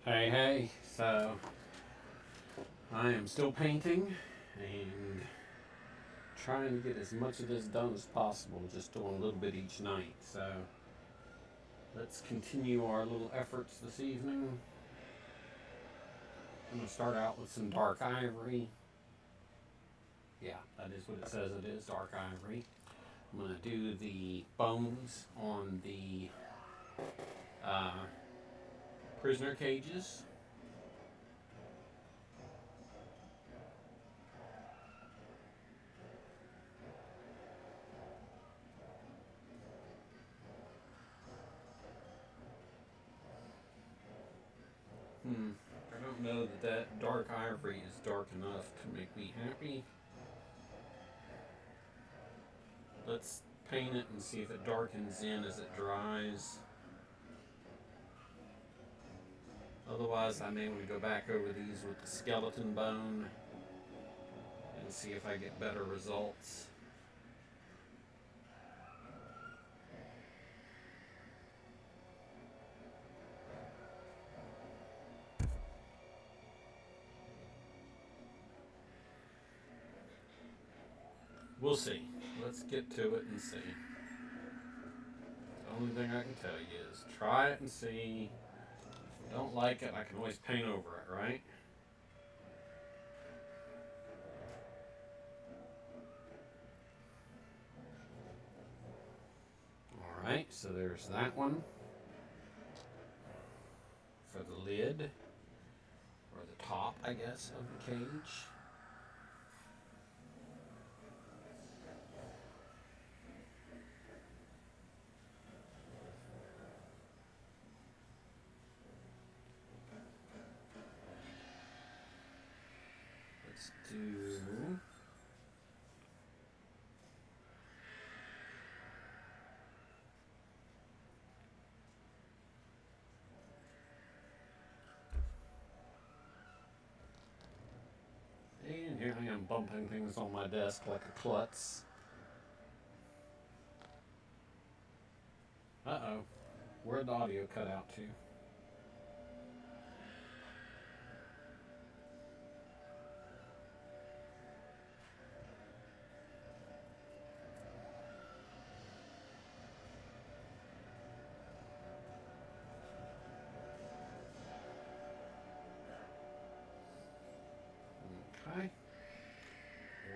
Hey, so I am still painting and trying to get as much of this done as possible, just doing a little bit each night. So let's continue our little efforts this evening. I'm going to start out with some dark ivory. Yeah, that is what it says it is, dark ivory. I'm going to do the bones on the uh, prisoner cages. I don't know that dark ivory is dark enough to make me happy. Let's paint it and see if it darkens in as it dries. Otherwise, I may want to go back over these with the skeleton bone and see if I get better results. We'll see. Let's get to it and see. The only thing I can tell you is try it and see. If I don't like it, I can always paint over it, right? Alright, so there's that one. For the lid, or the top, I guess, of the cage. Let's do... And here I am bumping things on my desk like a klutz. Uh-oh. Where'd the audio cut out to? Okay.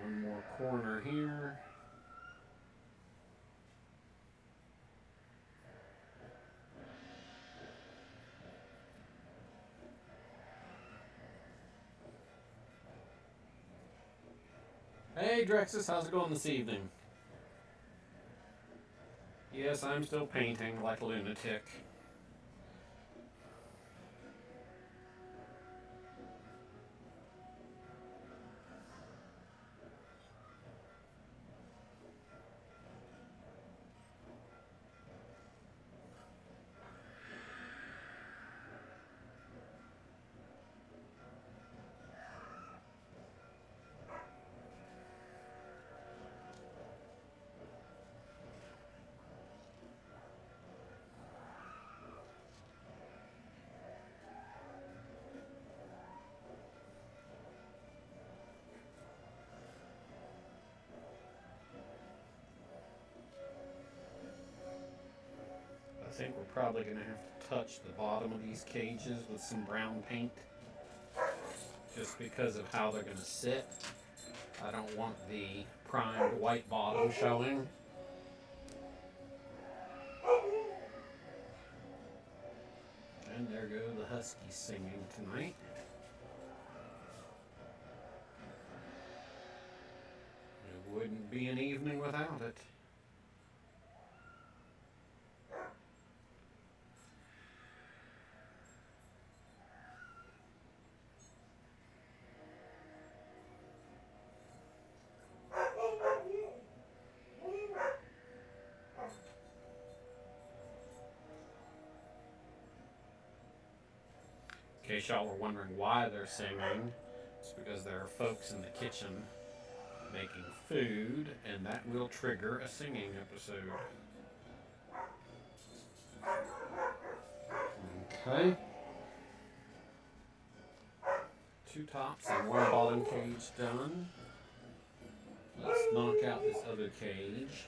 One more corner here. Hey Drexus, how's it going this evening? Yes, I'm still painting like a lunatic. I think we're probably going to have to touch the bottom of these cages with some brown paint. Just because of how they're going to sit. I don't want the primed white bottom showing. And there go the Huskies singing tonight. It wouldn't be an evening without it. In case y'all were wondering why they're singing, it's because there are folks in the kitchen making food, and that will trigger a singing episode. Okay. 2 tops and 1 bottom cage done. Let's knock out this other cage.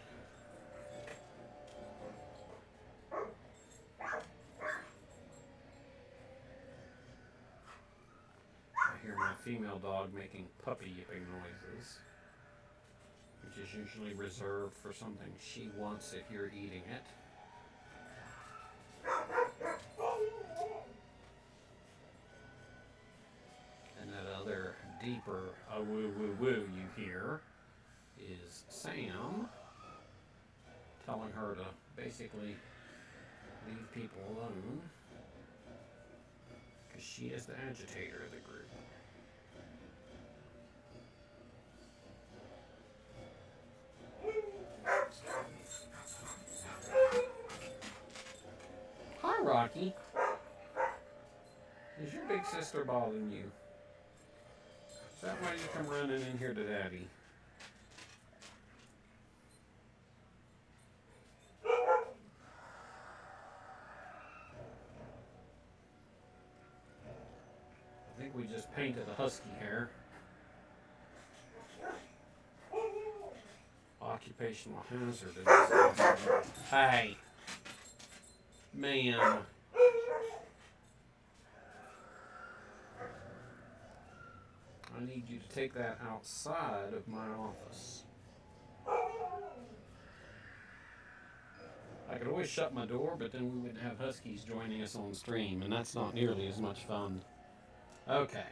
I hear my female dog making puppy yipping noises, which is usually reserved for something she wants if you're eating it. And that other deeper woo woo woo you hear is Sam telling her to basically leave people alone because she is the agitator of the group. Hi, Rocky. Is your big sister bothering you? Is that why you come running in here to Daddy? I think we just painted a Husky hair. Occupational hazard. Hey, ma'am. I need you to take that outside of my office. I could always shut my door, but then we wouldn't have Huskies joining us on stream, and that's not nearly as much fun. Okay.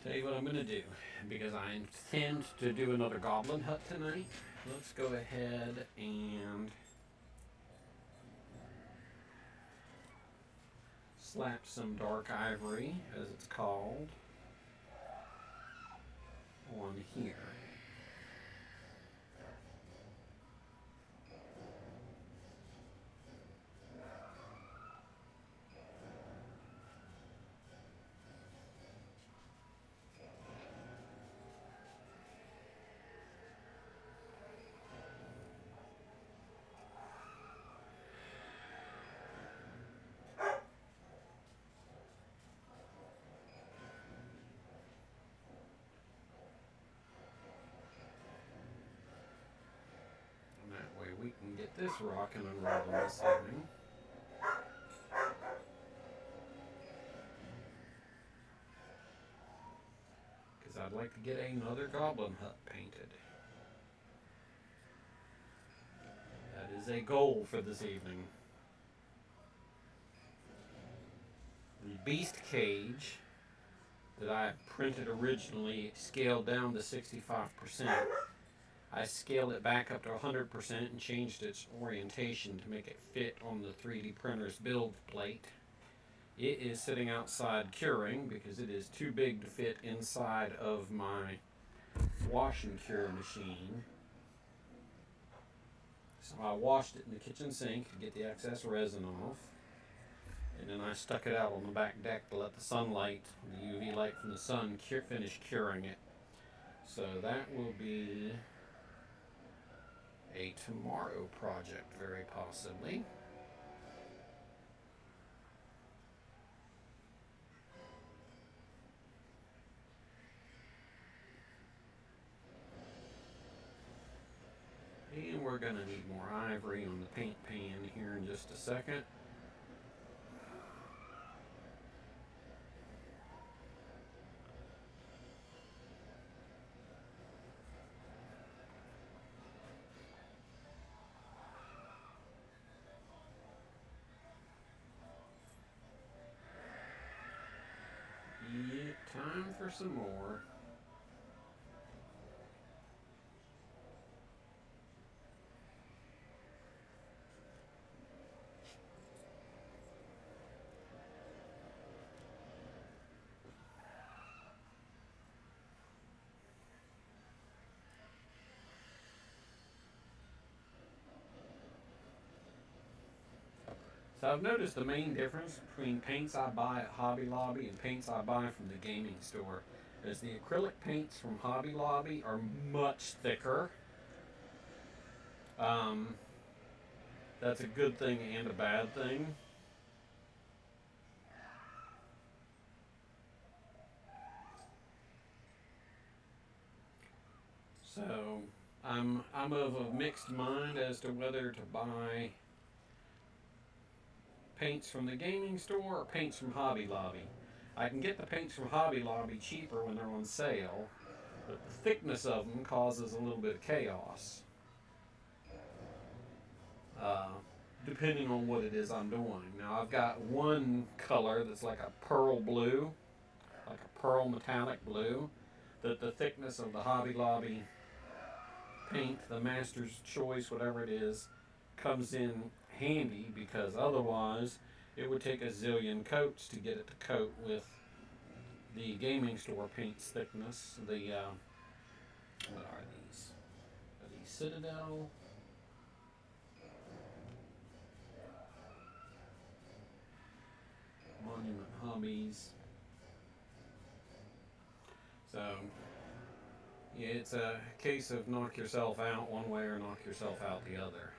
Tell you what I'm going to do, because I intend to do another Goblin Hut tonight. Let's go ahead and slap some dark ivory, as it's called, on here. We can get this rocking and rolling this evening. Because I'd like to get another Goblin Hut painted. That is a goal for this evening. The beast cage that I printed originally scaled down to 65%. I scaled it back up to 100% and changed its orientation to make it fit on the 3D printer's build plate. It is sitting outside curing because it is too big to fit inside of my wash and cure machine. So I washed it in the kitchen sink to get the excess resin off. And then I stuck it out on the back deck to let the sunlight, the UV light from the sun, finish curing it. So that will be a tomorrow project, very possibly. And we're going to need more ivory on the paint pan here in just a second. Time for some more. So I've noticed the main difference between paints I buy at Hobby Lobby and paints I buy from the gaming store is the acrylic paints from Hobby Lobby are much thicker. That's a good thing and a bad thing. So I'm of a mixed mind as to whether to buy paints from the gaming store or paints from Hobby Lobby. I can get the paints from Hobby Lobby cheaper when they're on sale, but the thickness of them causes a little bit of chaos. Uh, Depending on what it is I'm doing. Now I've got one color that's like a pearl blue, like a pearl metallic blue, that the thickness of the Hobby Lobby paint, the Master's Choice, whatever it is, comes in handy, because otherwise it would take a zillion coats to get it to coat with the gaming store paint's thickness. What are these? Are these Citadel? Monument Hobbies. So, yeah, it's a case of knock yourself out one way or knock yourself out the other.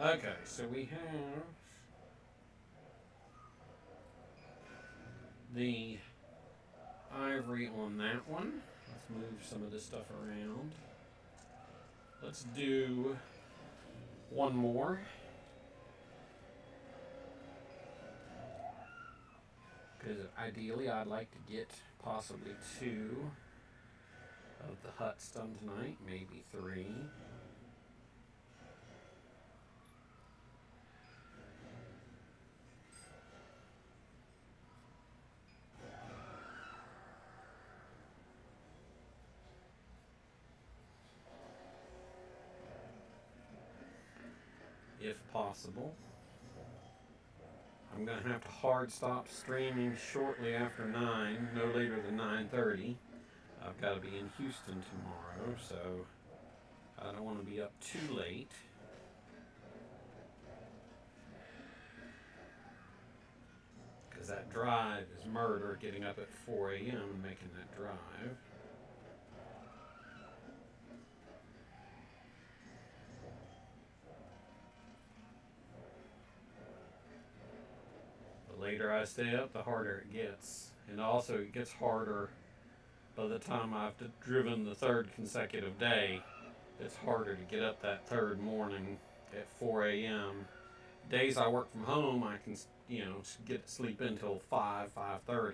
Okay, so we have the ivory on that one. Let's move some of this stuff around. Let's do one more. Because ideally I'd like to get possibly 2 of the huts done tonight, maybe 3. If possible. I'm going to have to hard stop streaming shortly after 9, no later than 9:30. I've got to be in Houston tomorrow, so I don't want to be up too late. Because that drive is murder, getting up at 4 a.m. and making that drive. The later I stay up, the harder it gets. And also it gets harder by the time I've driven the 3rd consecutive day. It's harder to get up that 3rd morning at 4 a.m. Days I work from home, I can, get to sleep until 5:30.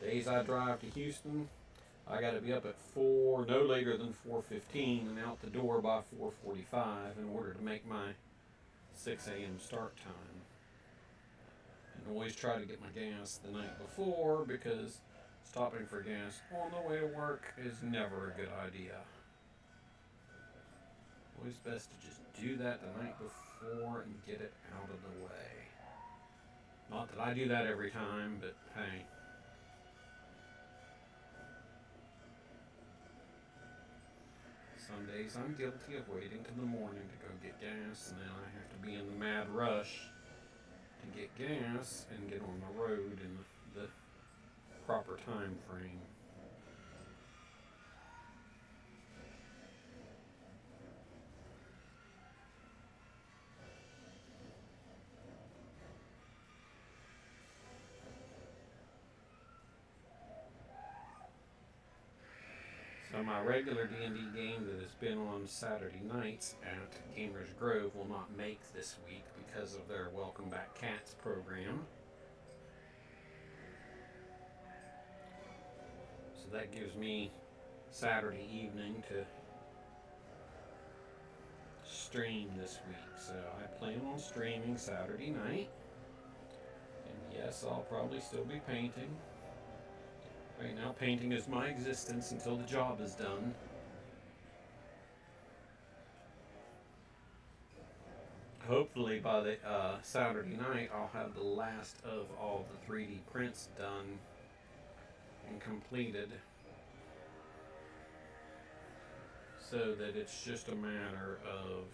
Days I drive to Houston, I got to be up at 4, no later than 4:15, and out the door by 4:45 in order to make my 6 a.m. start time. And always try to get my gas the night before, because stopping for gas on the way to work is never a good idea. Always best to just do that the night before and get it out of the way. Not that I do that every time, but hey. Some days I'm guilty of waiting till the morning to go get gas, and then I have to be in the mad rush to get gas and get on the road in the proper time frame. So my regular D&D game that has been on Saturday nights at Gamers Grove will not make this week because of their Welcome Back Cats program. So that gives me Saturday evening to stream this week. So I plan on streaming Saturday night. And yes, I'll probably still be painting. Right now, painting is my existence until the job is done. Hopefully by the Saturday night, I'll have the last of all the 3D prints done and completed, so that it's just a matter of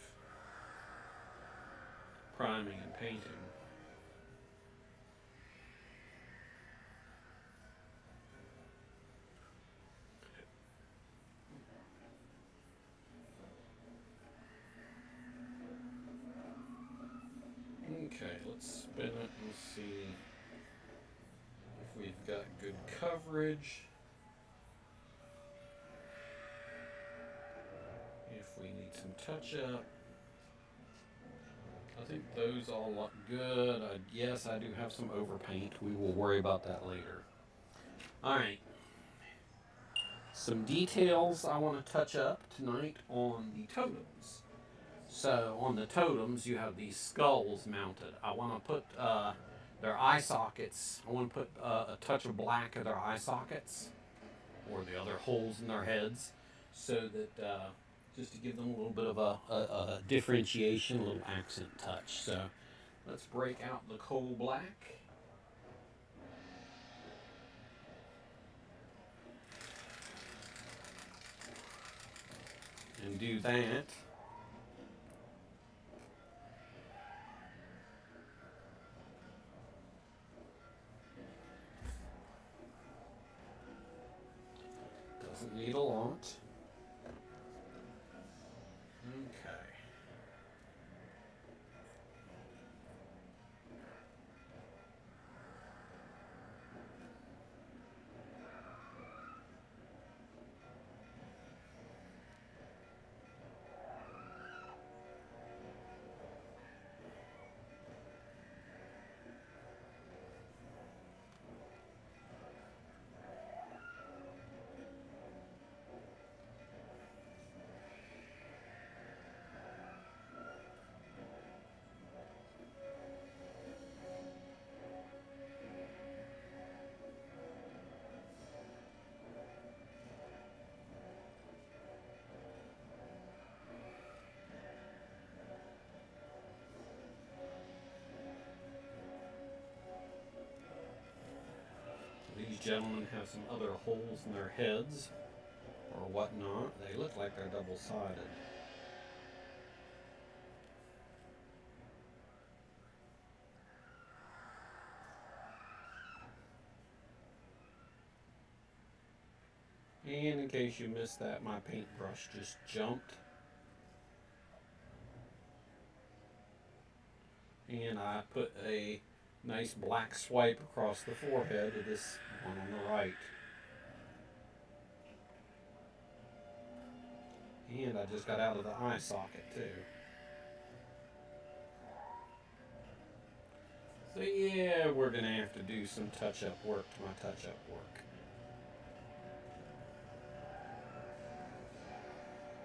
priming and painting. Okay, let's spin it and see if we've got good coverage. some touch up. I think those all look good. Yes, I do have some overpaint. We will worry about that later. Alright. Some details I want to touch up tonight on the totems. So on the totems, you have these skulls mounted. I want to put their eye sockets. I want to put a touch of black of their eye sockets, or the other holes in their heads, so that just to give them a little bit of a differentiation, a little accent touch. So let's break out the coal black. And do that. Doesn't need a lot. Okay. These gentlemen have some other holes in their heads or whatnot. They look like they're double-sided. And in case you missed that, my paintbrush just jumped. And I put a nice black swipe across the forehead of this one on the right. And I just got out of the eye socket too. So yeah, we're going to have to do some touch-up work to my touch-up work.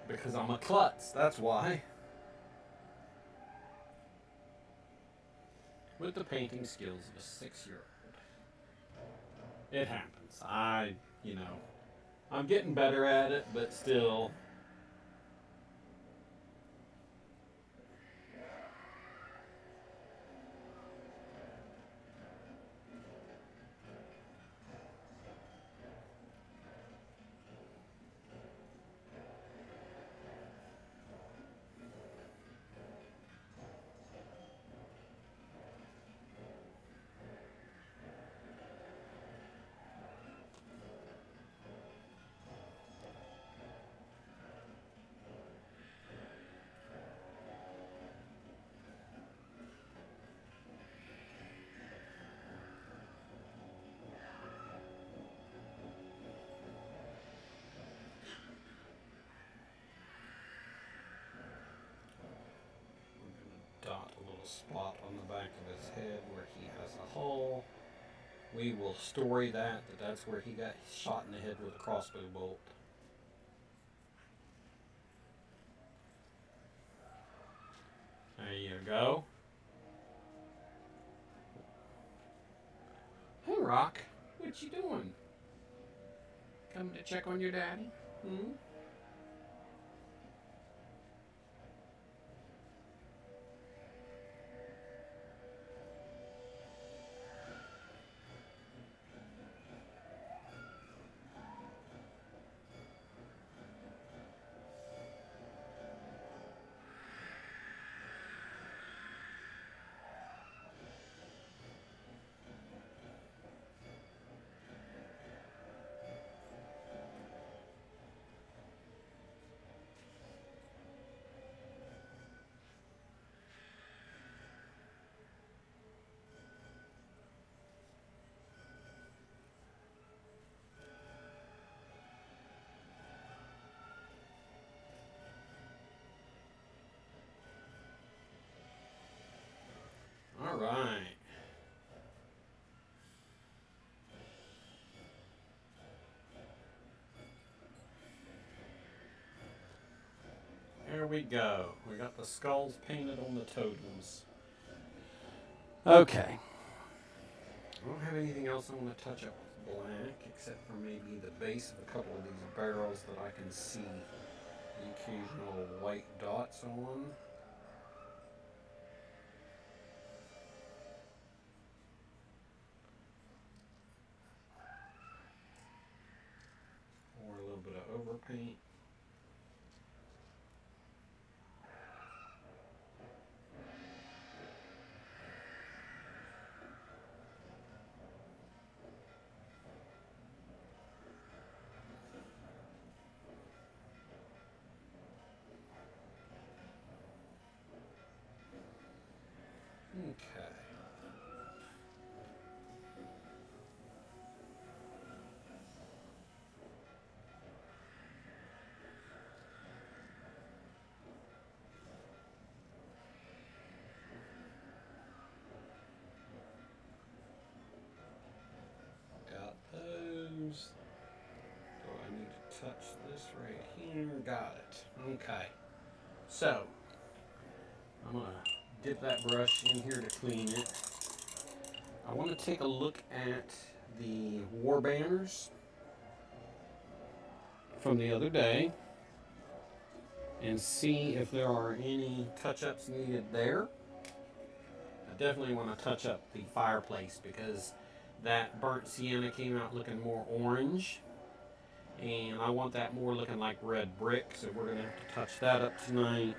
Because I'm a klutz, that's why. With the painting skills of a 6-year-old. It happens. I'm getting better at it, but still. Dot a little spot on the back of his head where he has a hole. We will story that's where he got shot in the head with a crossbow bolt. There you go. Hey, Rock, what you doing? Coming to check on your daddy? Hmm? Alright. There we go. We got the skulls painted on the totems. Okay. I don't have anything else I want to touch up with black, except for maybe the base of a couple of these barrels that I can see the occasional white dots on. Or a little bit of overpaint. Okay. Got those. Do I need to touch this right here? Got it. Okay. So, I'm going to dip that brush in here to clean it. I want to take a look at the war banners from the other day and see if there are any touch-ups needed there. I definitely want to touch up the fireplace because that burnt sienna came out looking more orange, and I want that more looking like red brick, so we're going to have to touch that up tonight.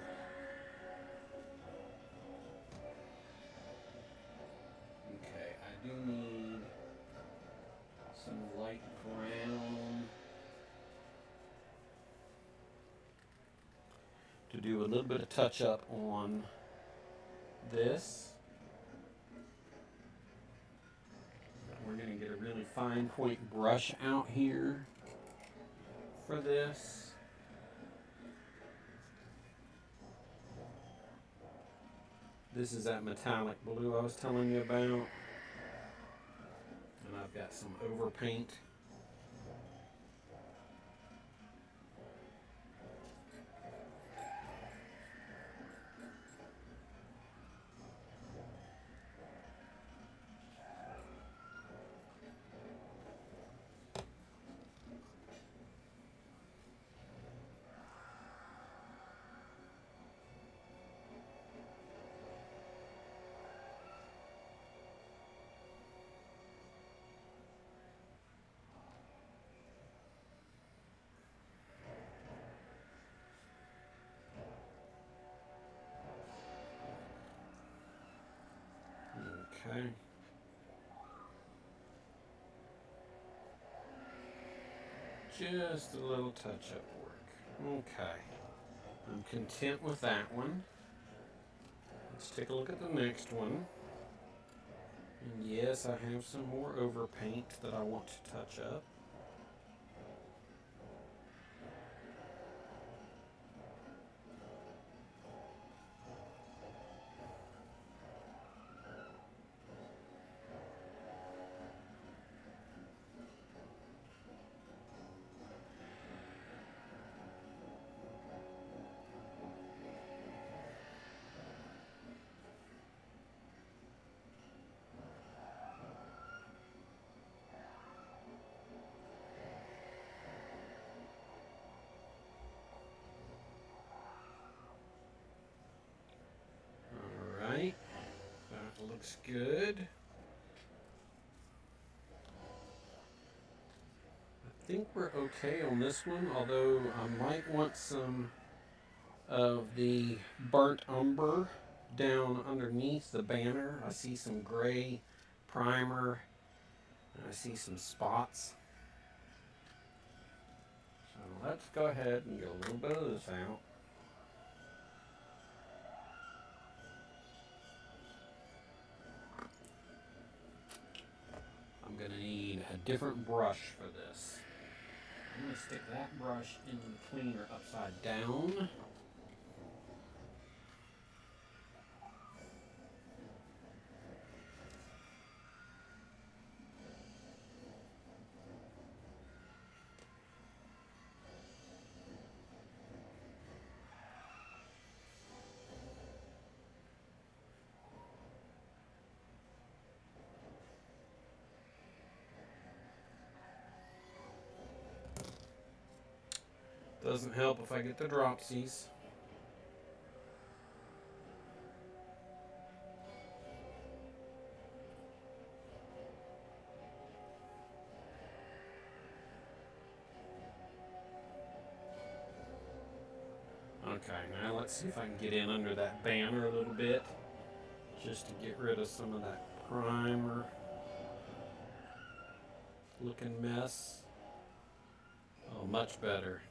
Okay, I do need some light brown to do a little bit of touch up on this. We're going to get a really fine point brush out here for this. This is that metallic blue I was telling you about. And I've got some overpaint. Okay. Just a little touch-up work. Okay. I'm content with that one. Let's take a look at the next one. And yes, I have some more overpaint that I want to touch up. Alright, that looks good. I think we're okay on this one, although I might want some of the burnt umber down underneath the banner. I see some gray primer, and I see some spots. So let's go ahead and get a little bit of this out. I'm going to need a different brush for this. I'm going to stick that brush in the cleaner upside down. Doesn't help if I get the dropsies. Okay, now let's see if I can get in under that banner a little bit, just to get rid of some of that primer looking mess. Oh, much better.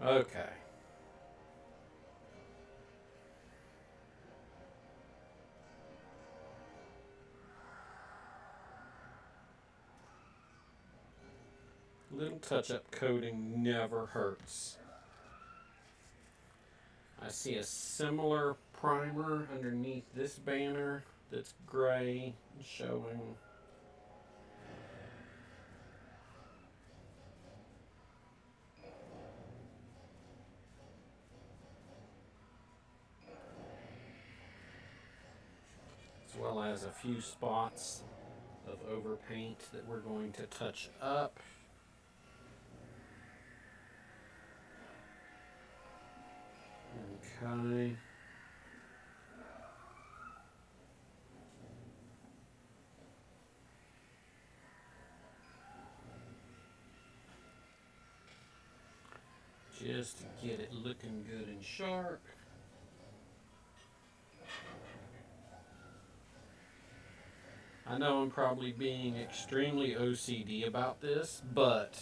Okay. Little touch-up coating never hurts. I see a similar primer underneath this banner that's gray showing. As well as a few spots of overpaint that we're going to touch up. Okay. Just to get it looking good and sharp. I know I'm probably being extremely OCD about this, but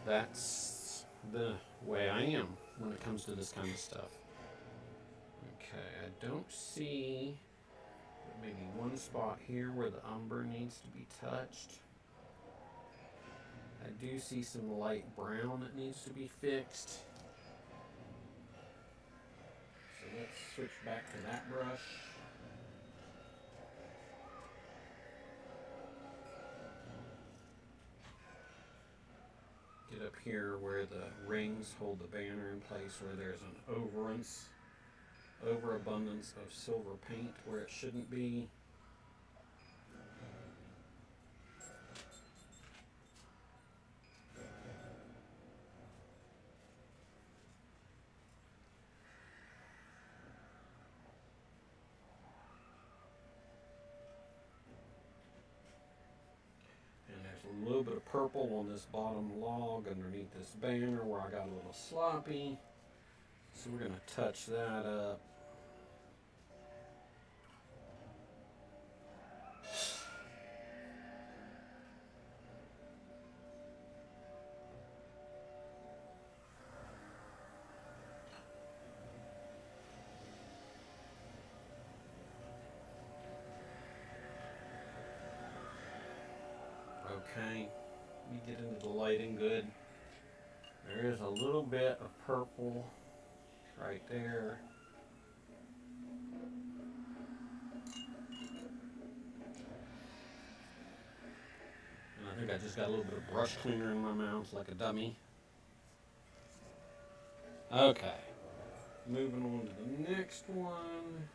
that's the way I am when it comes to this kind of stuff. Okay, I don't see maybe one spot here where the umber needs to be touched. I do see some light brown that needs to be fixed. So let's switch back to that brush. Get up here where the rings hold the banner in place, where there's an overabundance of silver paint where it shouldn't be. A little bit of purple on this bottom log underneath this banner where I got a little sloppy. So we're going to touch that up. Okay, let me get into the lighting good. There is a little bit of purple right there. And I think I just got a little bit of brush cleaner in my mouth like a dummy. Okay, moving on to the next one.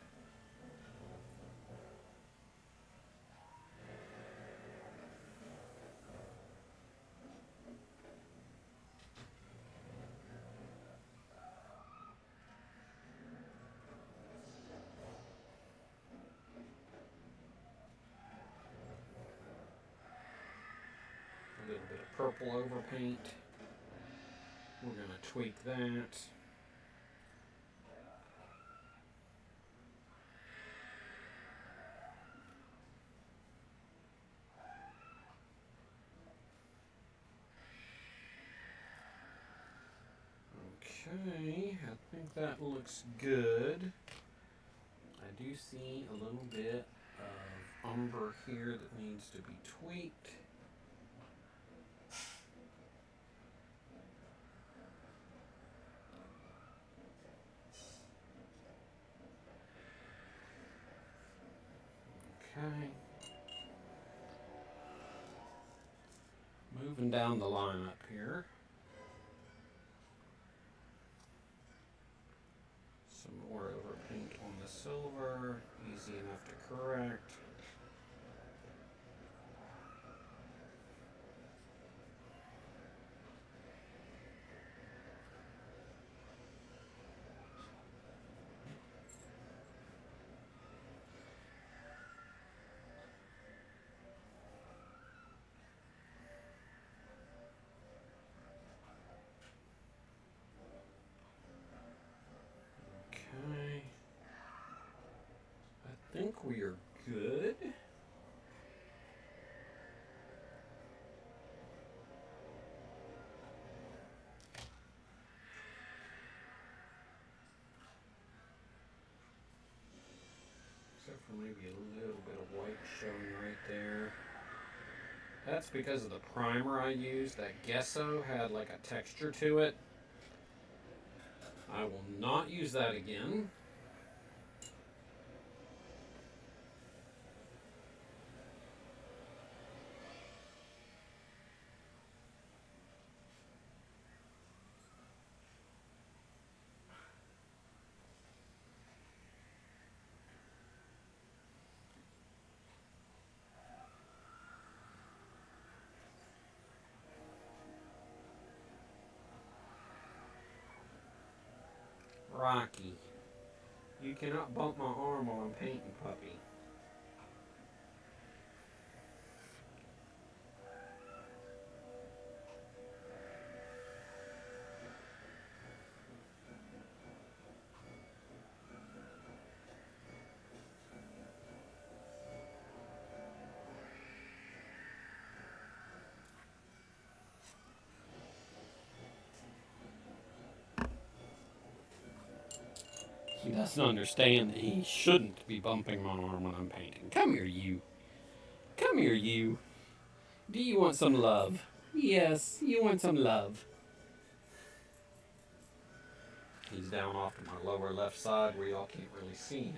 A little bit of purple overpaint. We're going to tweak that. Okay, I think that looks good. I do see a little bit of umber here that needs to be tweaked. Okay. Moving down the line up here. Some more overpaint on this silver, easy enough to correct. Okay. I think we are good. Except for maybe a little bit of white showing right there. That's because of the primer I used. That gesso had like a texture to it. I will not use that again. Rocky, you cannot bump my arm while I'm painting, puppy. He doesn't understand that he shouldn't be bumping my arm when I'm painting. Come here, you. Come here, you. Do you want some love? Yes, you want some love. He's down off to my lower left side where y'all can't really see him.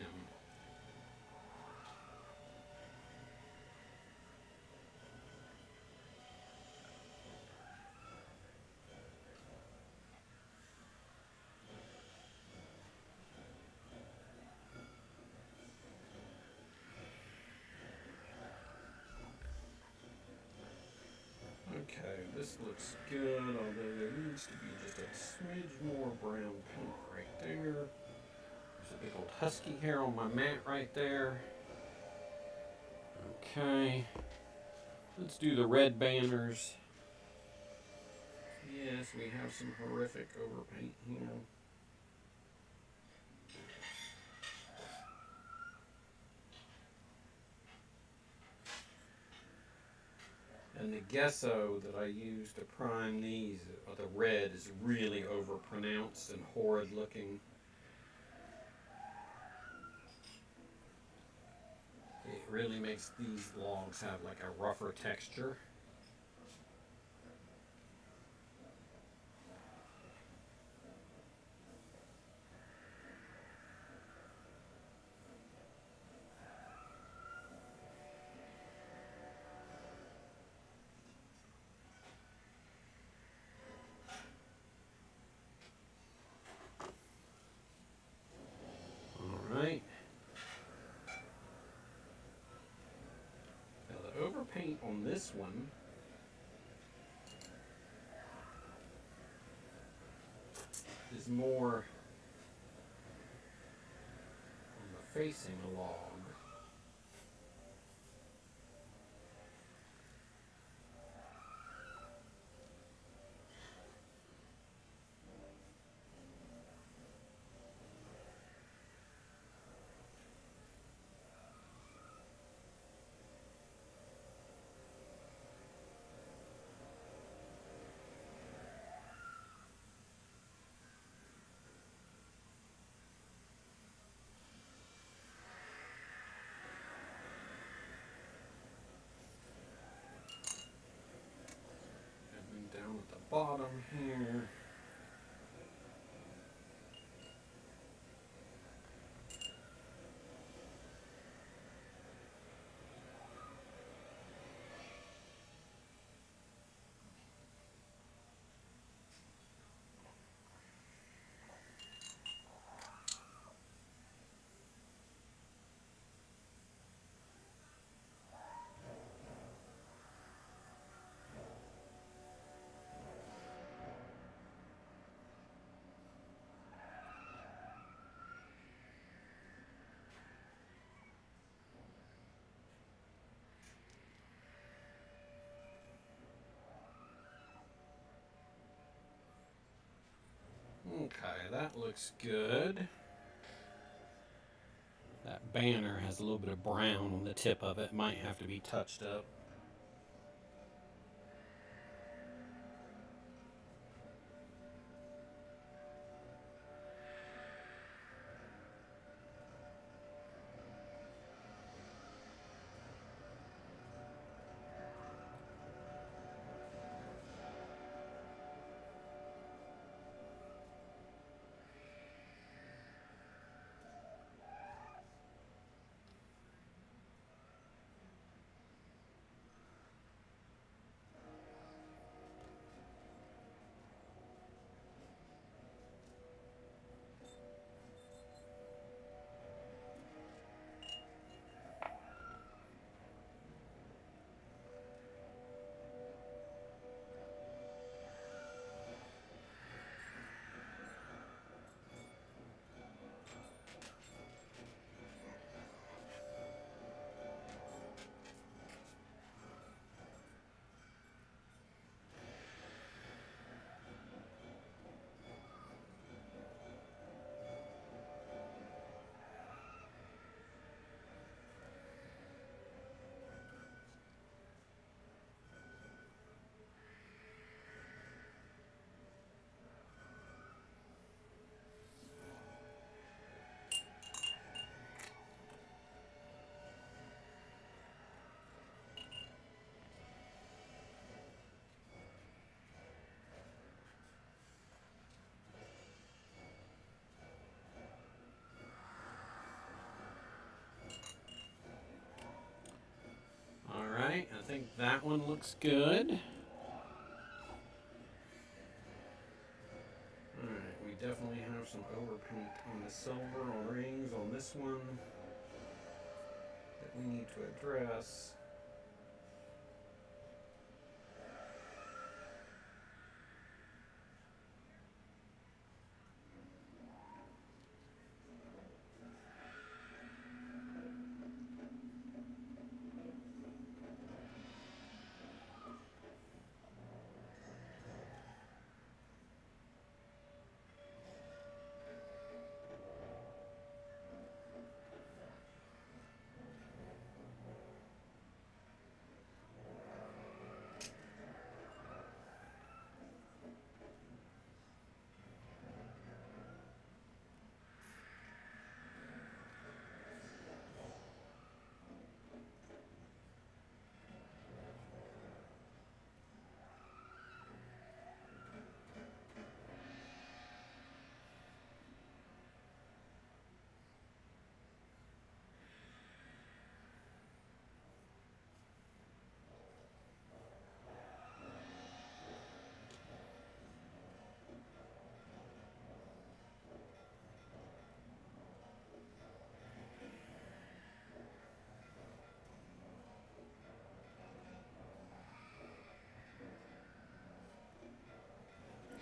Okay, this looks good, although there needs to be just a smidge more brown paint right there. There's a big old husky hair on my mat right there. Okay, let's do the red banners. Yes, we have some horrific overpaint here. And the gesso that I used to prime these, the red, is really overpronounced and horrid looking. It really makes these logs have like a rougher texture. Alright. Now the overpaint on this one is more on the facing log. And then down at the bottom here. Okay, that looks good. That banner has a little bit of brown on the tip of it. Might have to be touched up. Alright, I think that one looks good. Alright, we definitely have some overpaint on the silver on rings on this one that we need to address.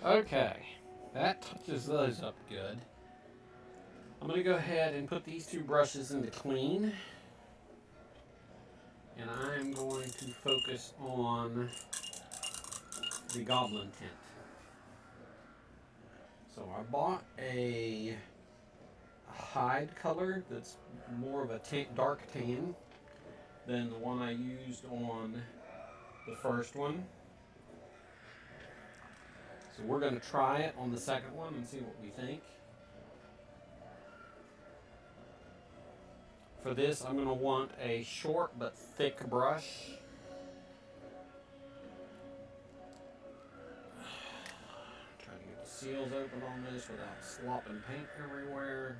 Okay, that touches those up good. I'm going to go ahead and put these two brushes into clean. And I'm going to focus on the goblin tint. So I bought a hide color that's more of a dark tan than the one I used on the first one. So we're going to try it on the second one and see what we think. For this, I'm going to want a short but thick brush. Trying to get the seals open on this without slopping paint everywhere.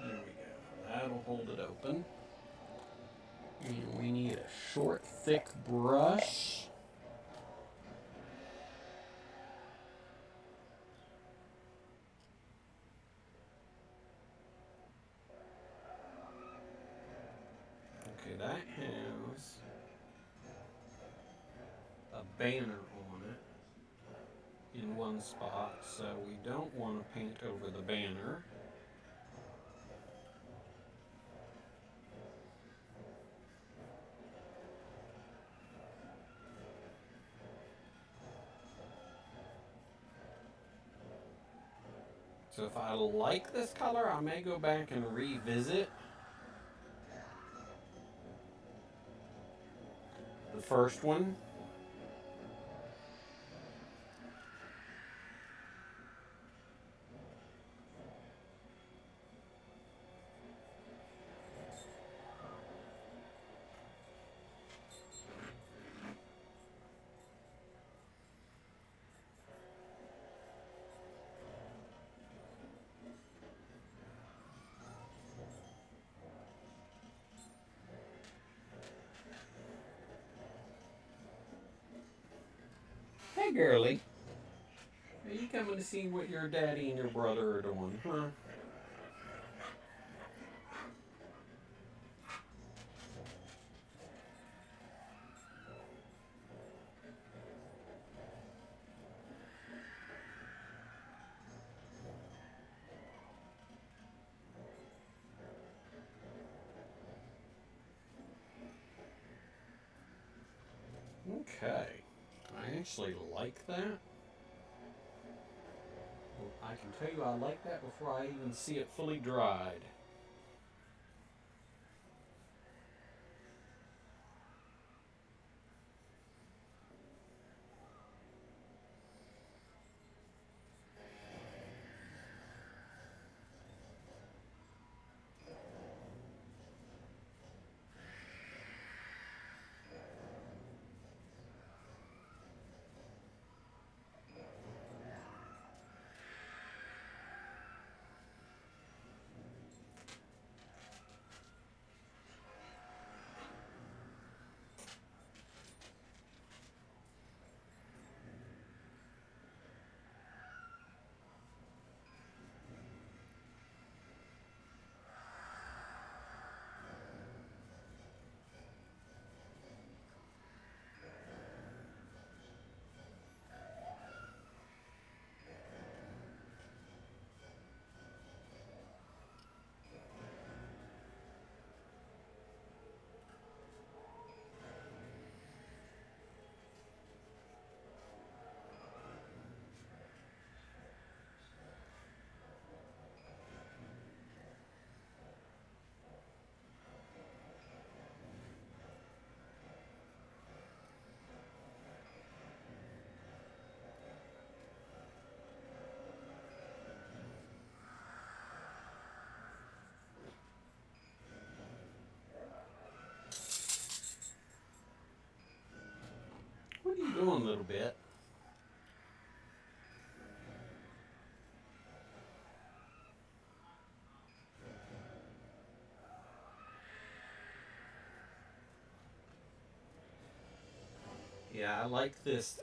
There we go. That'll hold it open. And we need a short, thick brush. Okay, that has a banner on it in one spot, so we don't want to paint over the banner. So if I like this color, I may go back and revisit the first one. Hey, girly. Are you coming to see what your daddy and your brother are doing, huh? Okay. I actually like that. I can tell you I like that before I even see it fully dried. What are you doing, little bit? Yeah, I like this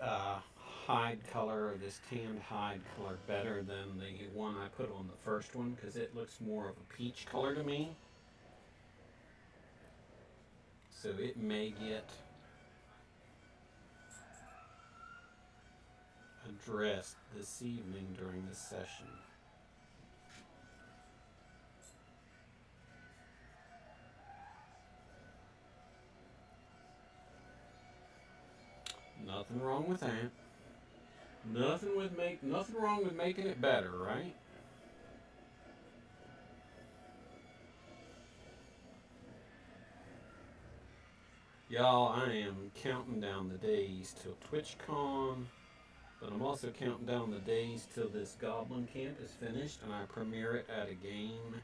hide color, or this tanned hide color, better than the one I put on the first one because it looks more of a peach color to me. So it may get addressed this evening during this session. Nothing wrong with that. Nothing wrong with making it better, right? Y'all, I am counting down the days till TwitchCon, but I'm also counting down the days till this Goblin Camp is finished and I premiere it at a game,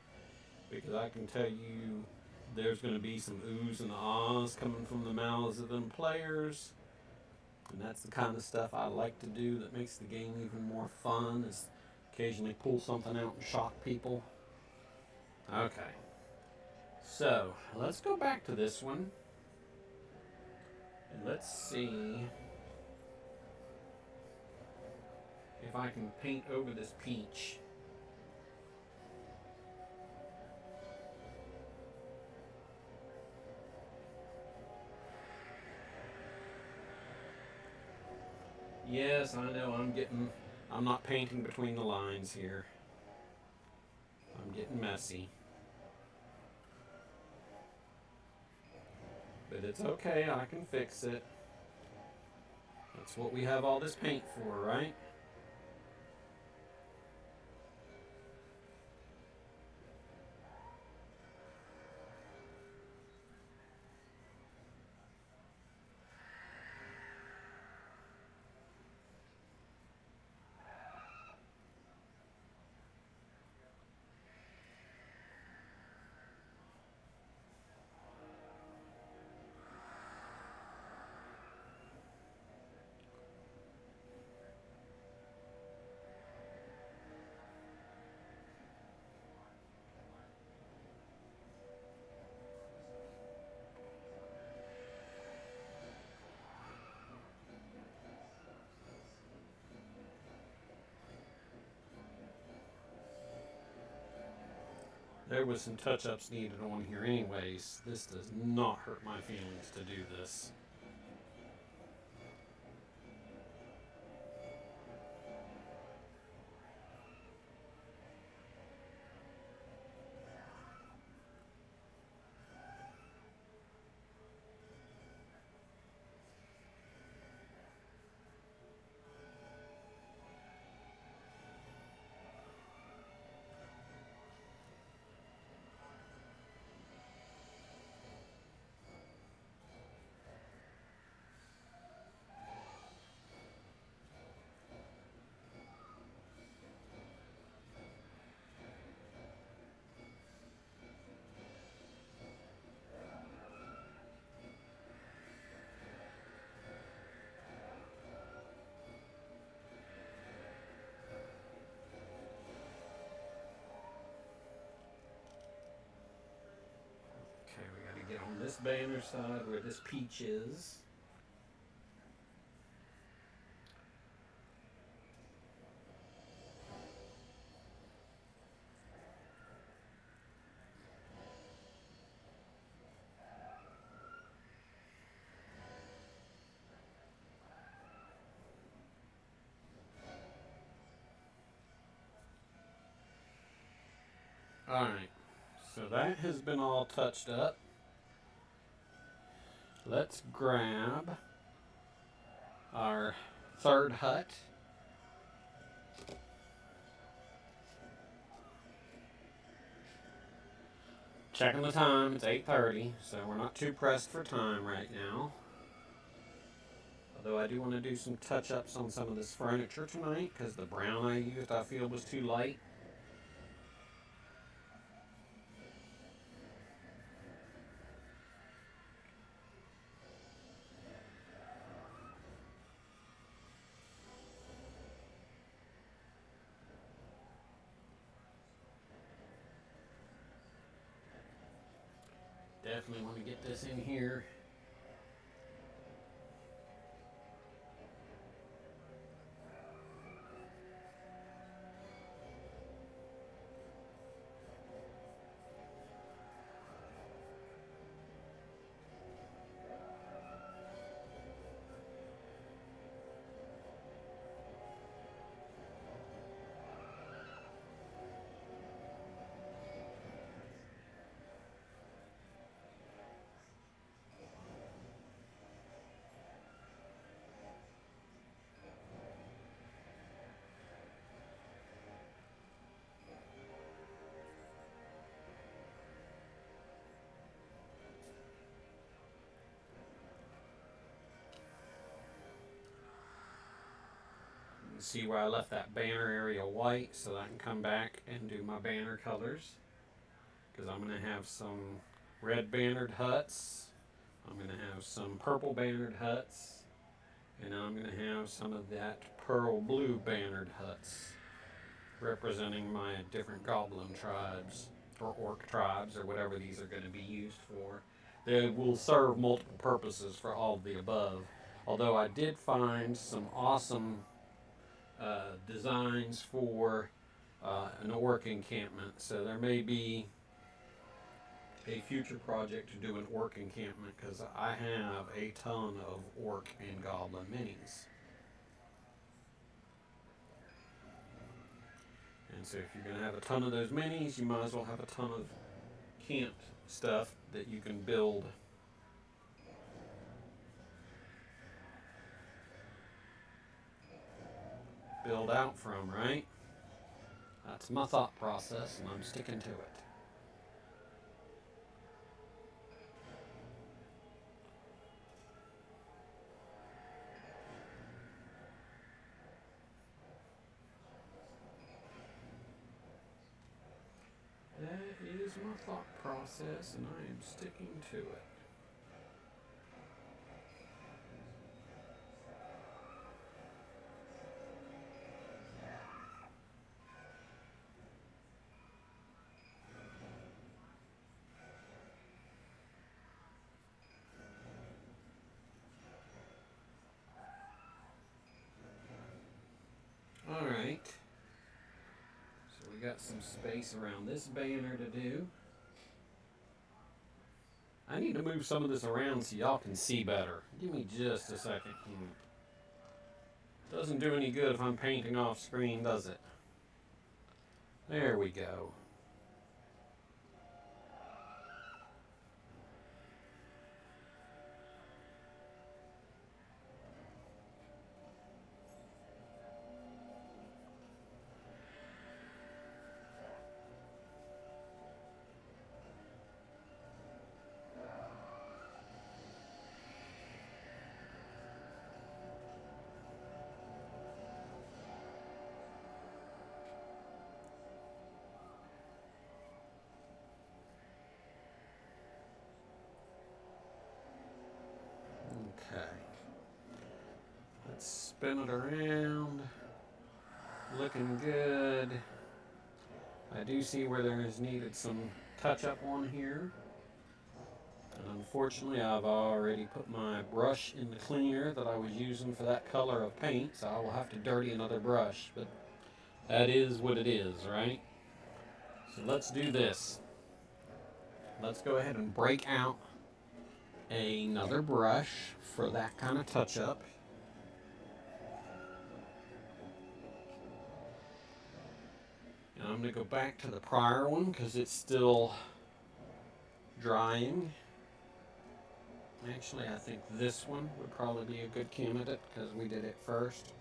because I can tell you there's going to be some oohs and ahs coming from the mouths of them players. And that's the kind of stuff I like to do that makes the game even more fun, is occasionally pull something out and shock people. Okay. So, let's go back to this one. And let's see if I can paint over this peach. Yes, I know I'm not painting between the lines here. I'm getting messy. But it's okay, I can fix it. That's what we have all this paint for, right? There was some touch-ups needed on here anyways. This does not hurt my feelings to do this. Okay, we gotta get on this banner side where this peach is. Alright, so that has been all touched up. Let's grab our third hut. Checking the time, it's 8:30, so we're not too pressed for time right now. Although I do want to do some touch-ups on some of this furniture tonight, because the brown I used I feel was too light. Definitely want to get this in here. See where I left that banner area white so that I can come back and do my banner colors, because I'm going to have some red bannered huts, I'm going to have some purple bannered huts, and I'm going to have some of that pearl blue bannered huts representing my different goblin tribes or orc tribes or whatever these are going to be used for. They will serve multiple purposes for all of the above, although I did find some awesome designs for an orc encampment, so there may be a future project to do an orc encampment, because I have a ton of orc and goblin minis. And so if you're going to have a ton of those minis, you might as well have a ton of camp stuff that you can build out from, right? That's my thought process, and I'm sticking to it. That is my thought process, and I am sticking to it. Alright. So we got got some space around this banner to do. I need to move some of this around so y'all can see better. Give me just a second. Doesn't do any good if I'm painting off screen, does it? There we go. Okay. Let's spin it around. Looking good. I do see where there is needed some touch-up on here. And unfortunately, I've already put my brush in the cleaner that I was using for that color of paint, so I will have to dirty another brush. But that is what it is, right? So let's do this. Let's go ahead and break out another brush for that kind of touch-up. And I'm going to go back to the prior one because it's still drying. Actually, I think this one would probably be a good candidate because we did it first.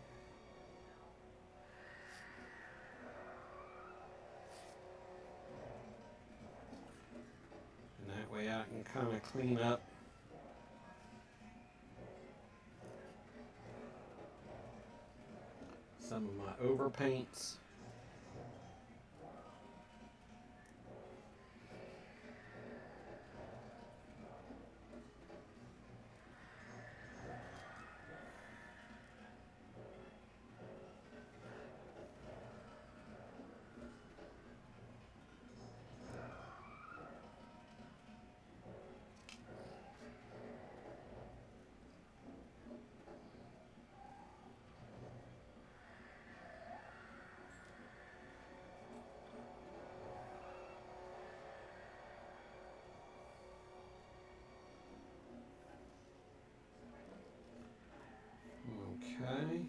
And that way I can kind of clean up some of my overpaints. Okay.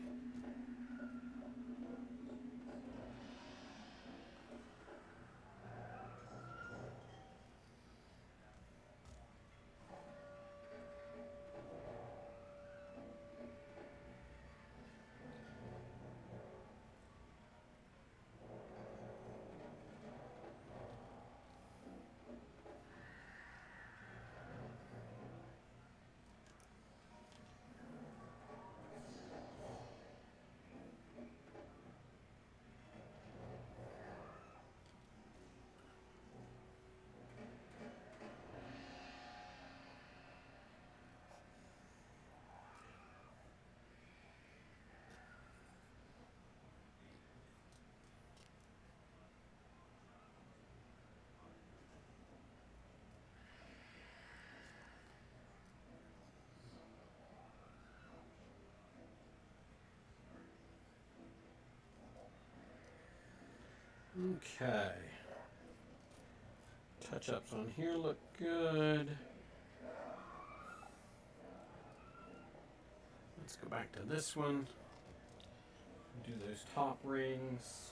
Okay. Touch-ups on here look good. Let's go back to this one. Do those top rings.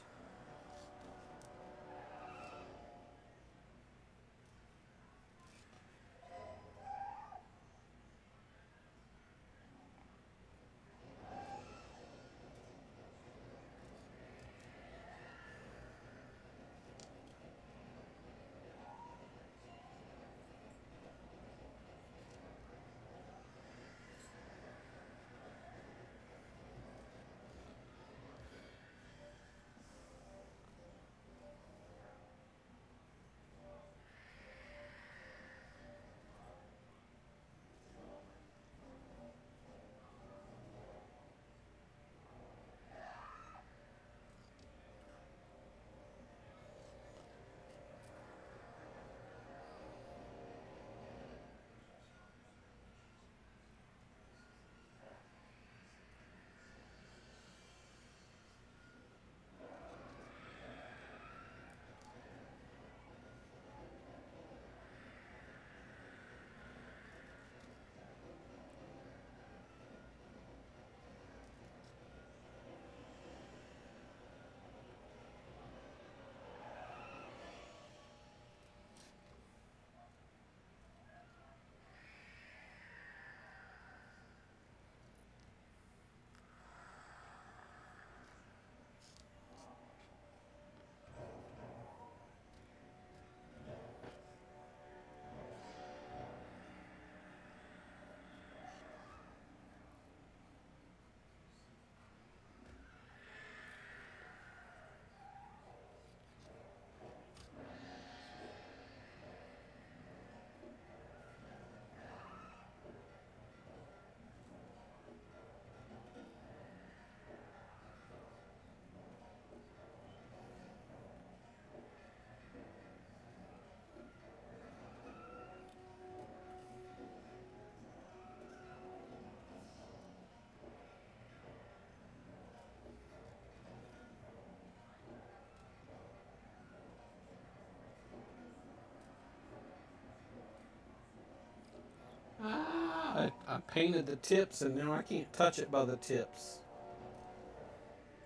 I painted the tips and now I can't touch it by the tips.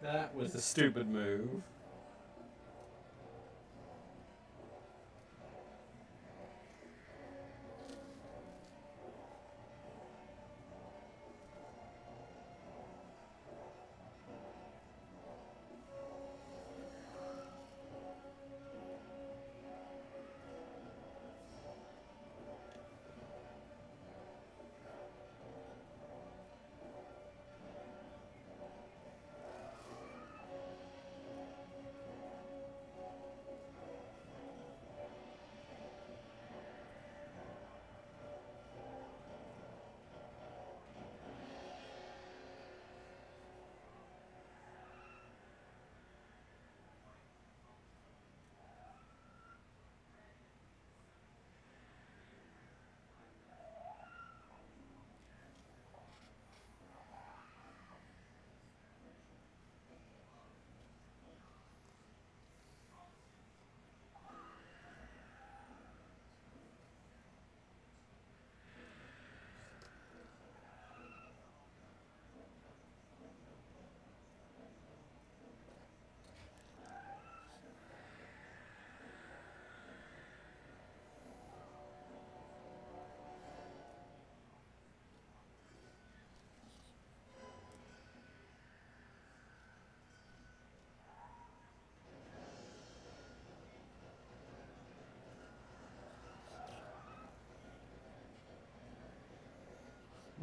That was a stupid move.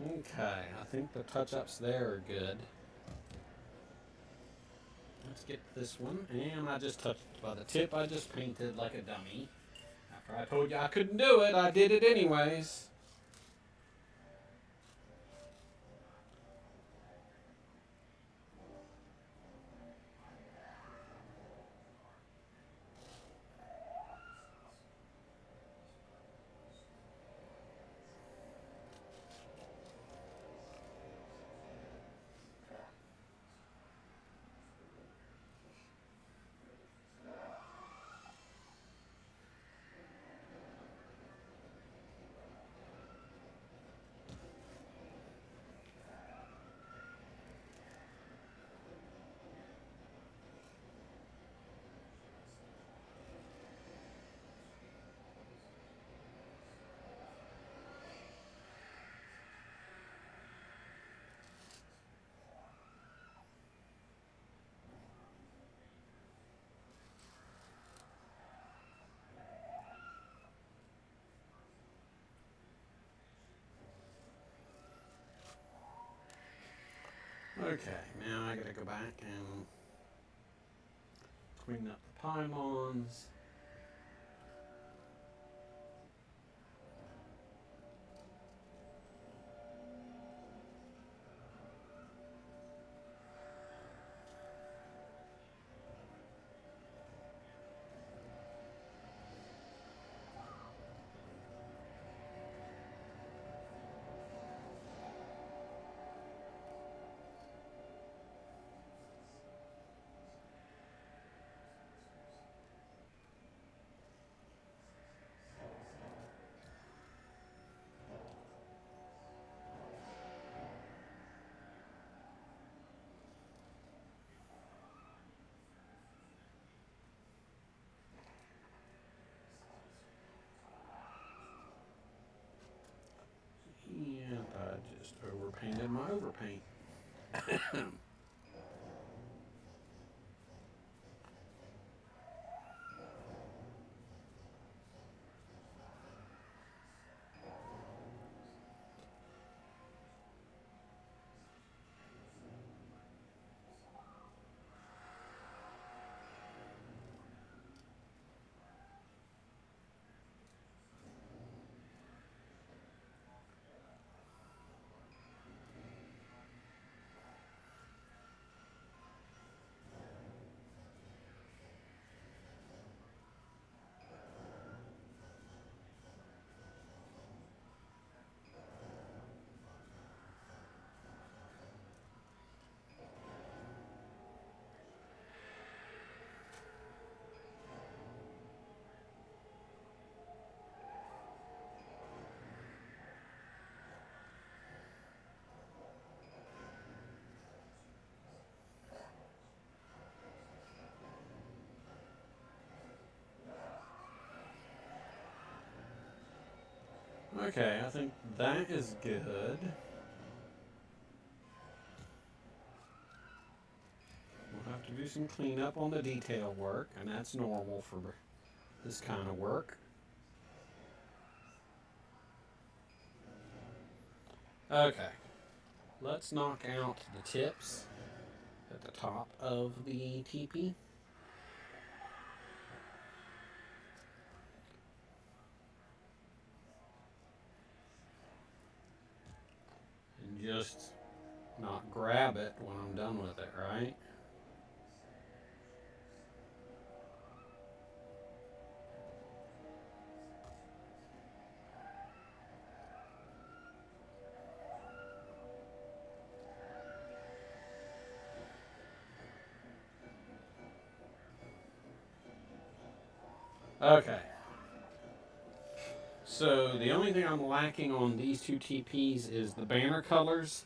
Okay, I think the touch-ups there are good. Let's get this one, and I just touched it by the tip. I just painted like a dummy. After I told you I couldn't do it, I did it anyways. Okay, now I gotta go back and clean up the pylons. And I just overpainted my overpaint. Okay, I think that is good. We'll have to do some cleanup on the detail work, and that's normal for this kind of work. Okay, let's knock out the tips at the top of the teepee. And just not grab it when I'm done with it, right? Okay. So the only thing I'm lacking on these two TPs is the banner colors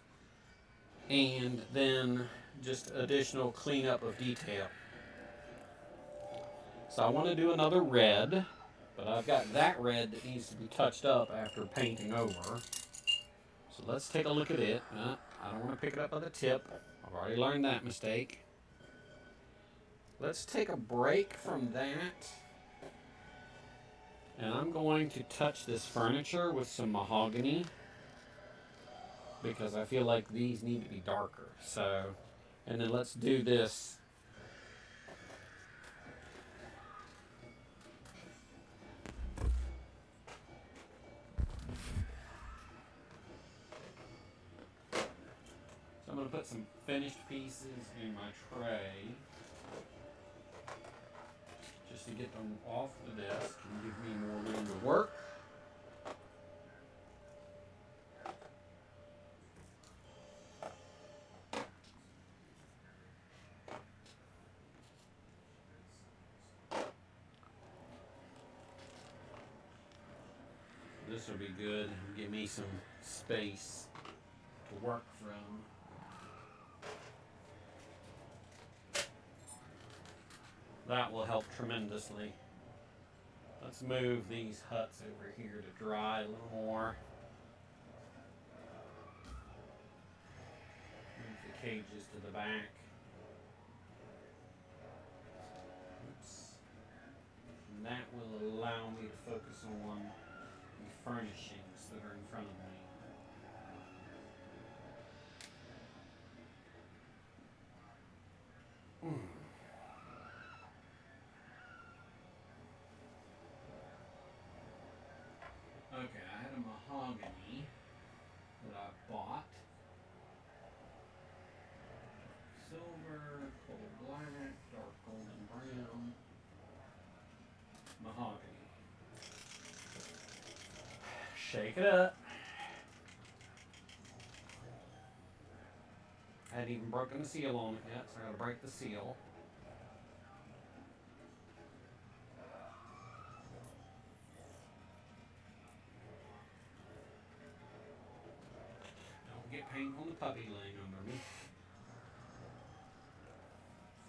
and then just additional cleanup of detail. So I want to do another red, but I've got that red that needs to be touched up after painting over. So let's take a look at it. I don't want to pick it up by the tip. I've already learned that mistake. Let's take a break from that. And I'm going to touch this furniture with some mahogany because I feel like these need to be darker. So, and then let's do this. So I'm going to put some finished pieces in my tray just to get them off the desk and give me more room to work. This will be good. Give me some space to work from. That will help tremendously. Let's move these huts over here to dry a little more. Move the cages to the back. Oops. And that will allow me to focus on the furnishings that are in front of me. Okay, I had a mahogany that I bought. Silver, coal black, dark golden brown, mahogany. Shake it up. I hadn't even broken the seal on it yet, so I gotta break the seal. Don't get paint on the puppy laying under me.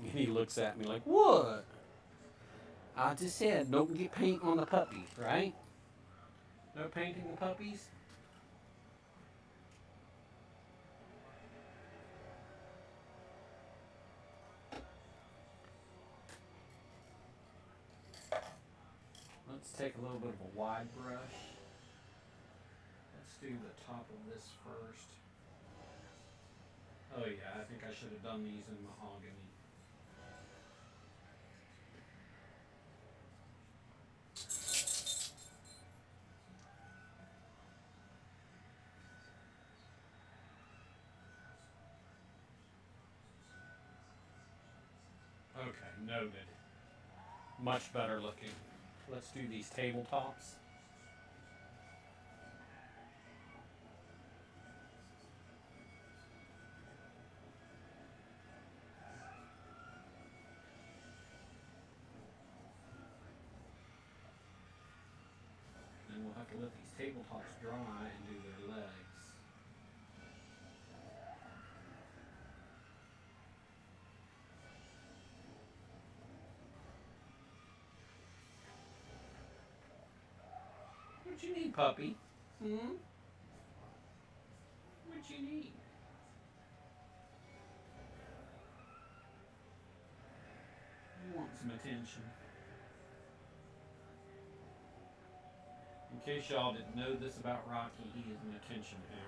And he looks at me like, what? I just said don't get paint on the puppy, right? No painting the puppies? Let's take a little bit of a wide brush. Let's do the top of this first. Oh yeah, I think I should have done these in mahogany. Okay, noted. Much better looking. Let's do these tabletops. Then we'll have to let these tabletops dry and do their legs. What you need, puppy? Hmm? What you need? You want some attention. In case y'all didn't know this about Rocky, he is an attention hound.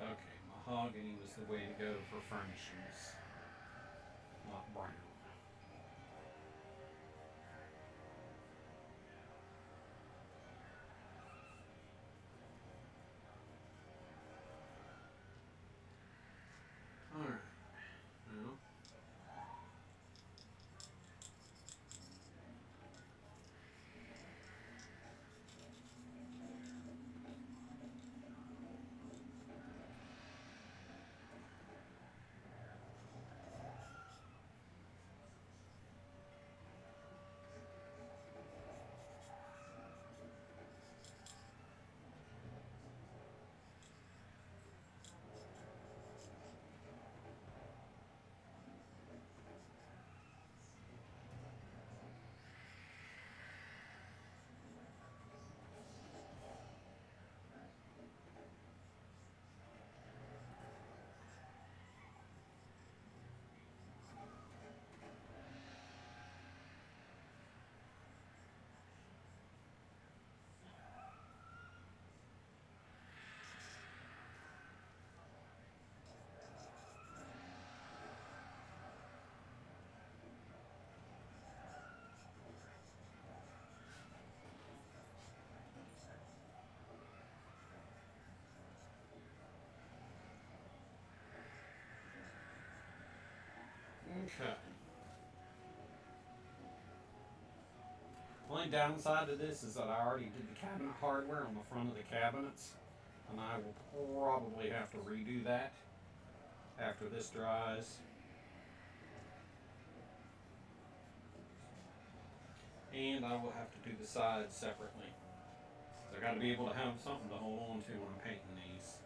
Okay, mahogany was the way to go for furnishings, not brown. Alright, well, okay. The only downside to this is that I already did the cabinet hardware on the front of the cabinets, and I will probably have to redo that after this dries. And I will have to do the sides separately. So I got to be able to have something to hold on to when I'm painting these.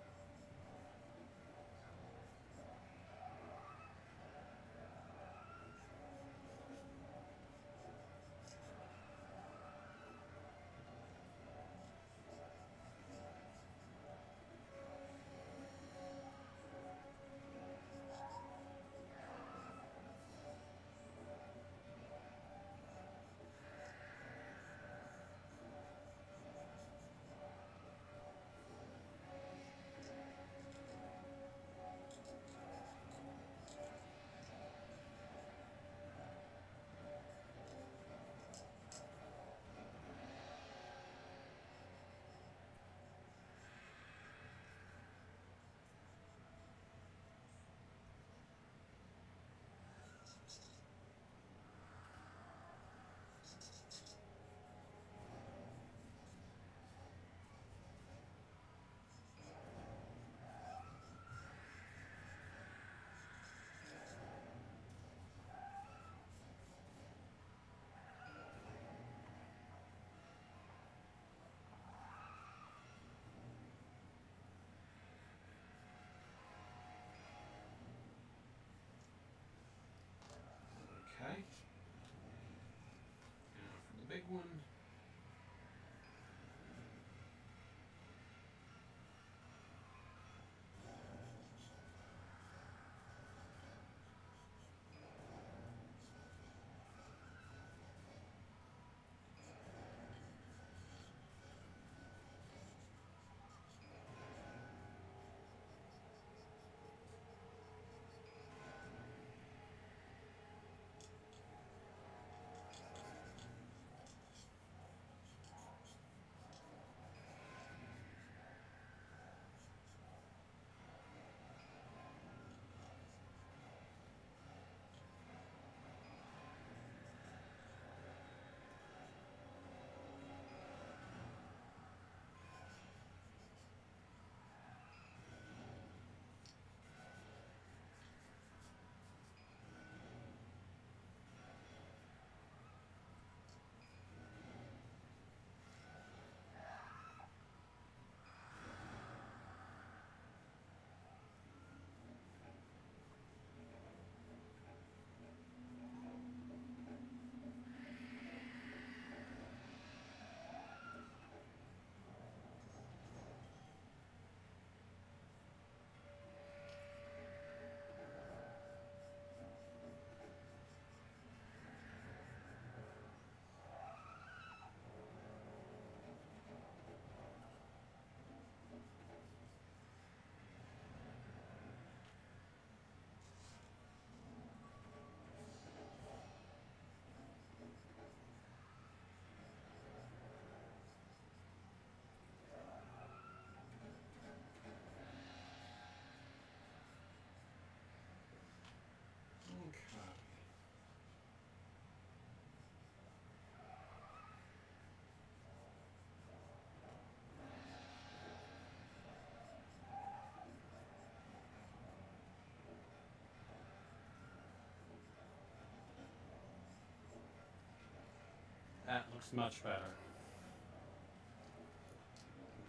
That looks much better.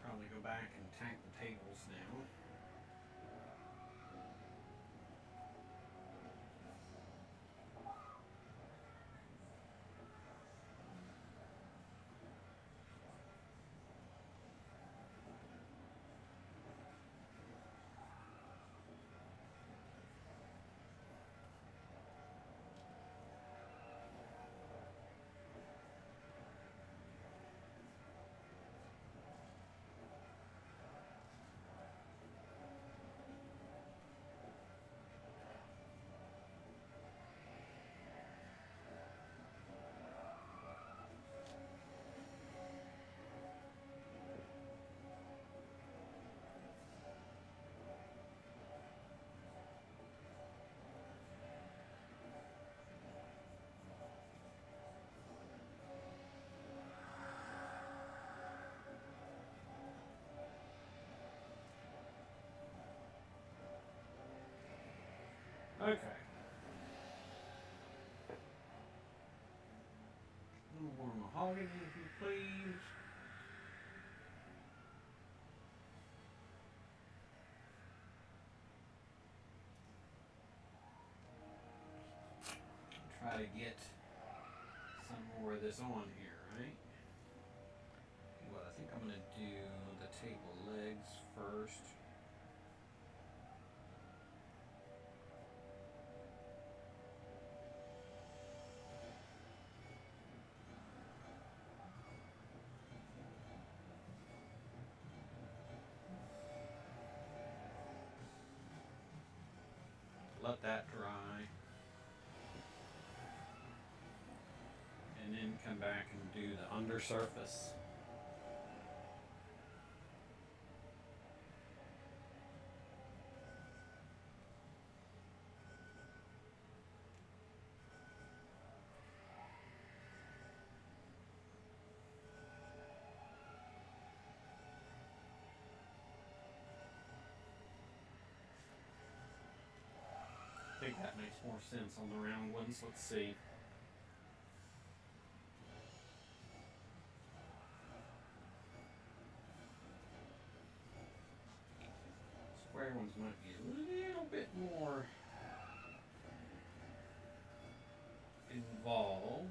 Probably go back and tack the tables now. Okay. A little more mahogany, if you please. Try to get some more of this on here, right? Well, I think I'm going to do the table legs first. Let that dry. And then come back and do the undersurface. I think that makes more sense on the round ones. Let's see. Square ones might be a little bit more involved.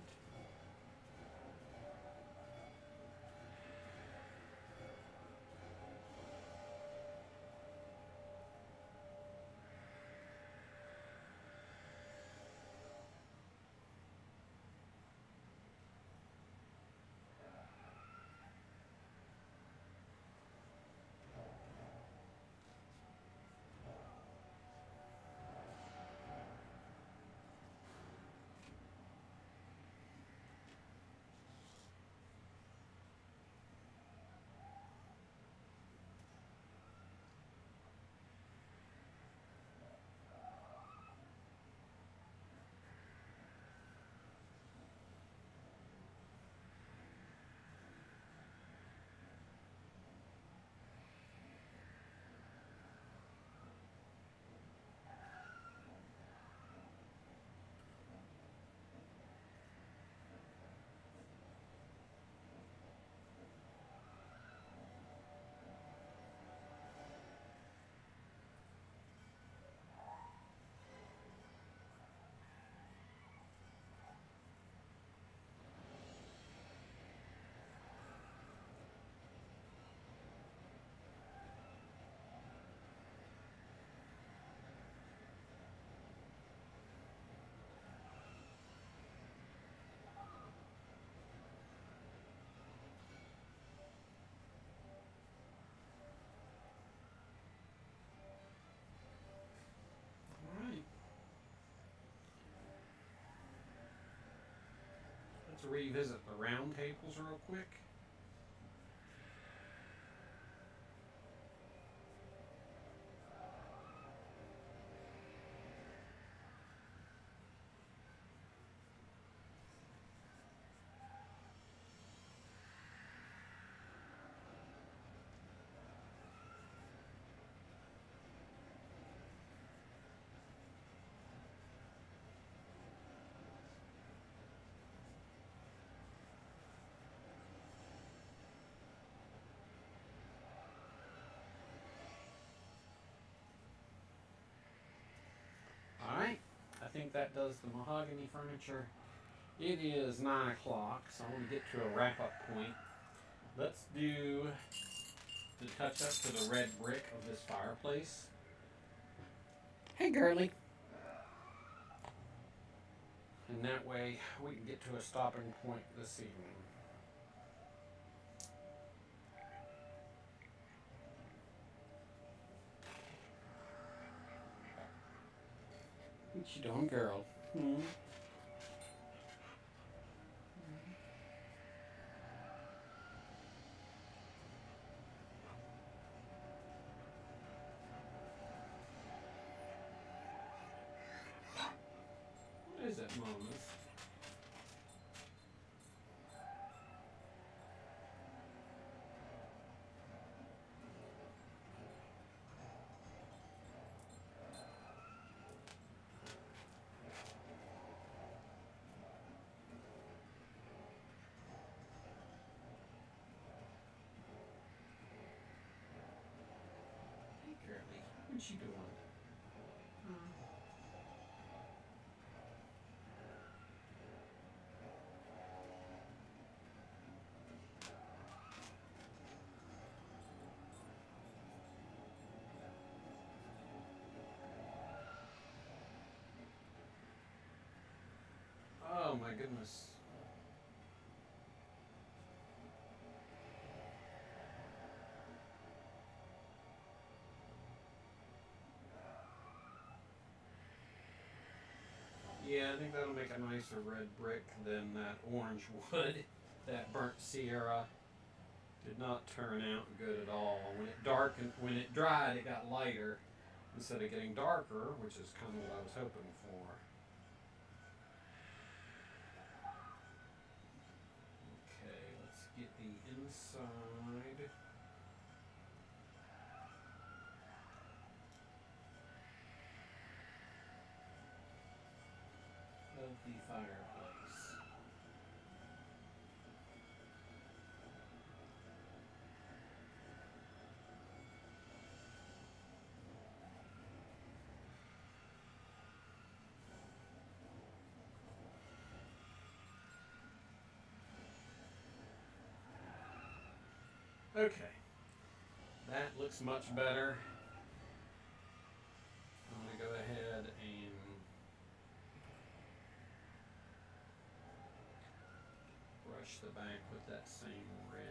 Let's revisit the round tables real quick. think that does the mahogany furniture. It is 9 o'clock, so I want to get to a wrap-up point. Let's do the touch-up to the red brick of this fireplace. Hey, girly. And that way we can get to a stopping point this evening. What you doing, girl? What is it, mamas? Hey, girly. What you doing? Oh my goodness. Yeah, I think that'll make a nicer red brick than that orange wood. That burnt Sierra did not turn out good at all. When it dried, it got lighter instead of getting darker, which is kind of what I was hoping for. Okay, let's get the inside. Of the fireplace. Okay, that looks much better. I'm going to go ahead and brush the back with that same red.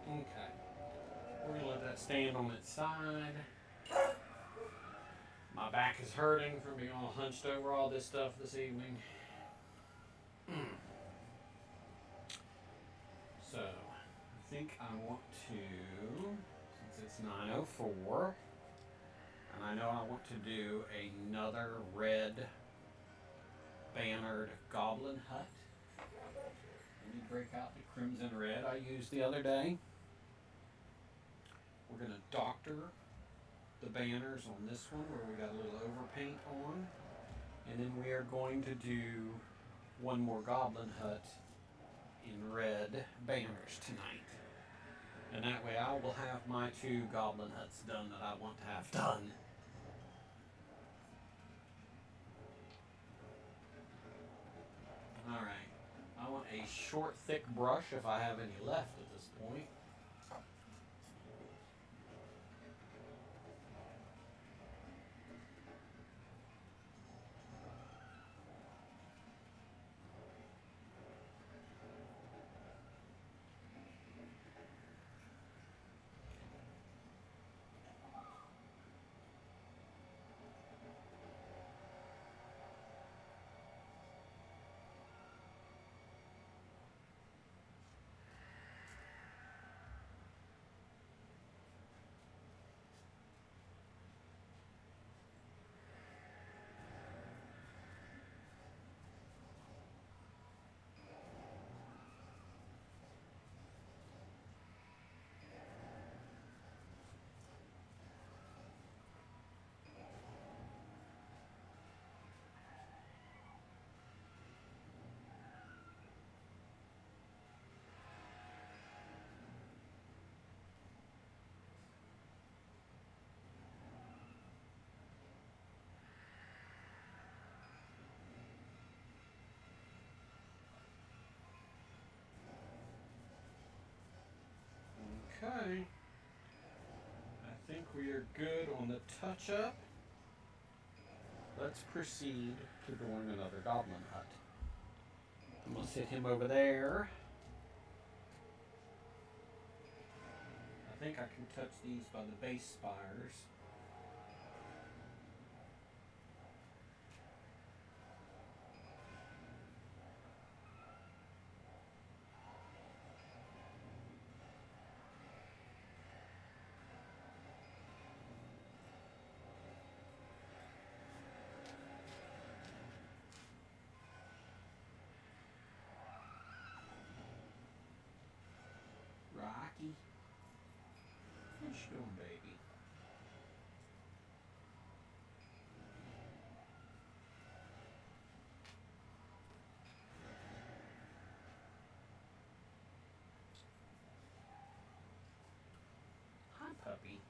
Okay, we're going to let that stand on its side. My back is hurting from being all hunched over all this stuff this evening. So, I think I want to, since it's 9:04, and I know I want to do another red bannered goblin hut. Let me break out the crimson red I used the other day. We're going to doctor the banners on this one where we got a little overpaint on, and then we are going to do one more goblin hut in red banners tonight, and that way I will have my 2 goblin huts done that I want to have done. Alright, I want a short thick brush if I have any left at this point. Okay. I think we are good on the touch-up. Let's proceed to doing another goblin hut. I'm going to sit him over there. I think I can touch these by the base spires. Rocky. What you doing, baby? Hi, puppy.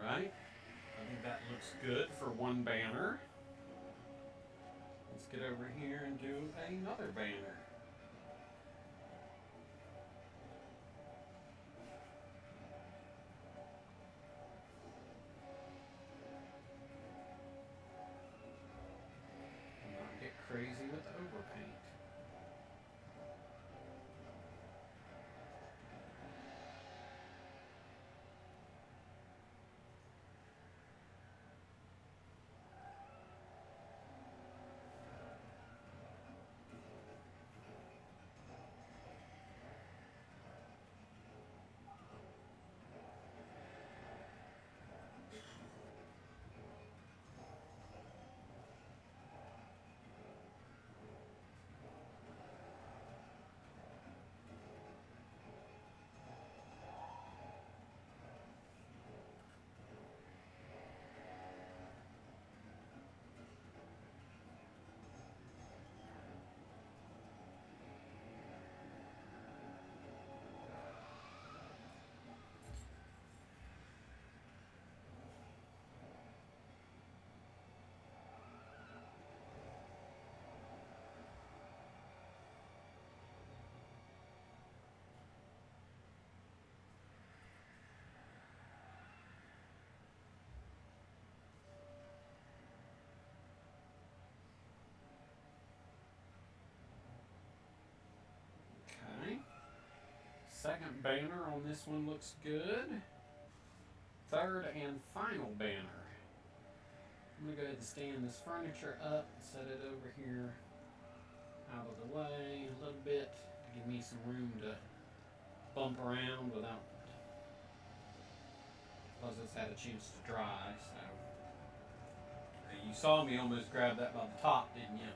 Right. I think that looks good for one banner. Let's get over here and do another banner. And not get crazy with the overpaint. Okay. Second banner on this one looks good. Third and final banner. I'm going to go ahead and stand this furniture up, set it over here out of the way a little bit. Give me some room to bump around without, plus it's had a chance to dry, so. You saw me almost grab that by the top, didn't you?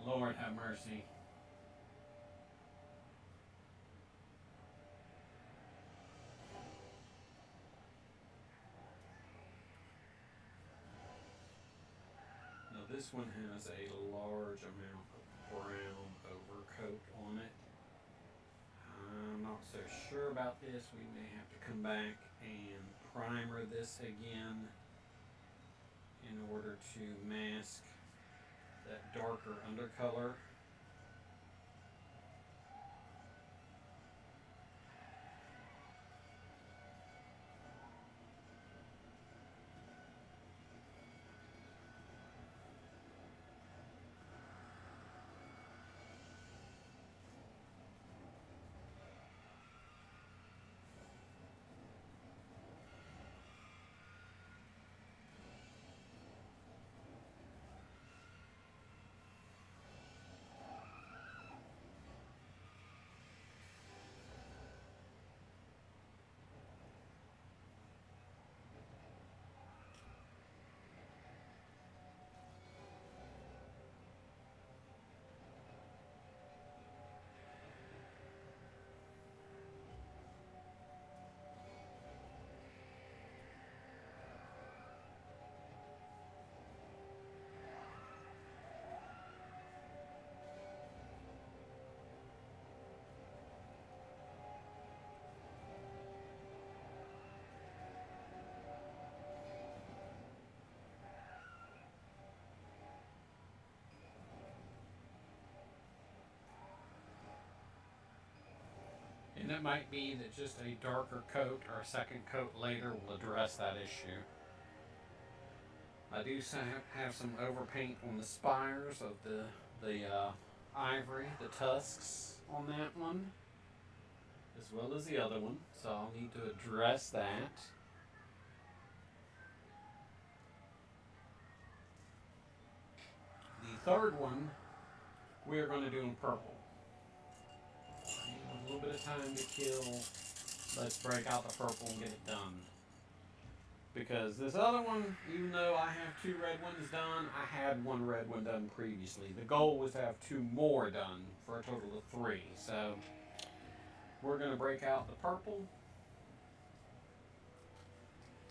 Lord have mercy. Now this one has a large amount of brown overcoat on it. I'm not so sure about this. We may have to come back and primer this again in order to mask that darker undercolor. And it might be that just a darker coat or a second coat later will address that issue. I do have some overpaint on the spires of the ivory, the tusks on that one, as well as the other one. So I'll need to address that. The third one we are going to do in purple. A little bit of time to kill. Let's break out the purple and get it done. Because this other one, even though I have 2 red ones done, I had 1 red one done previously. The goal was to have 2 more done for a total of 3. So we're going to break out the purple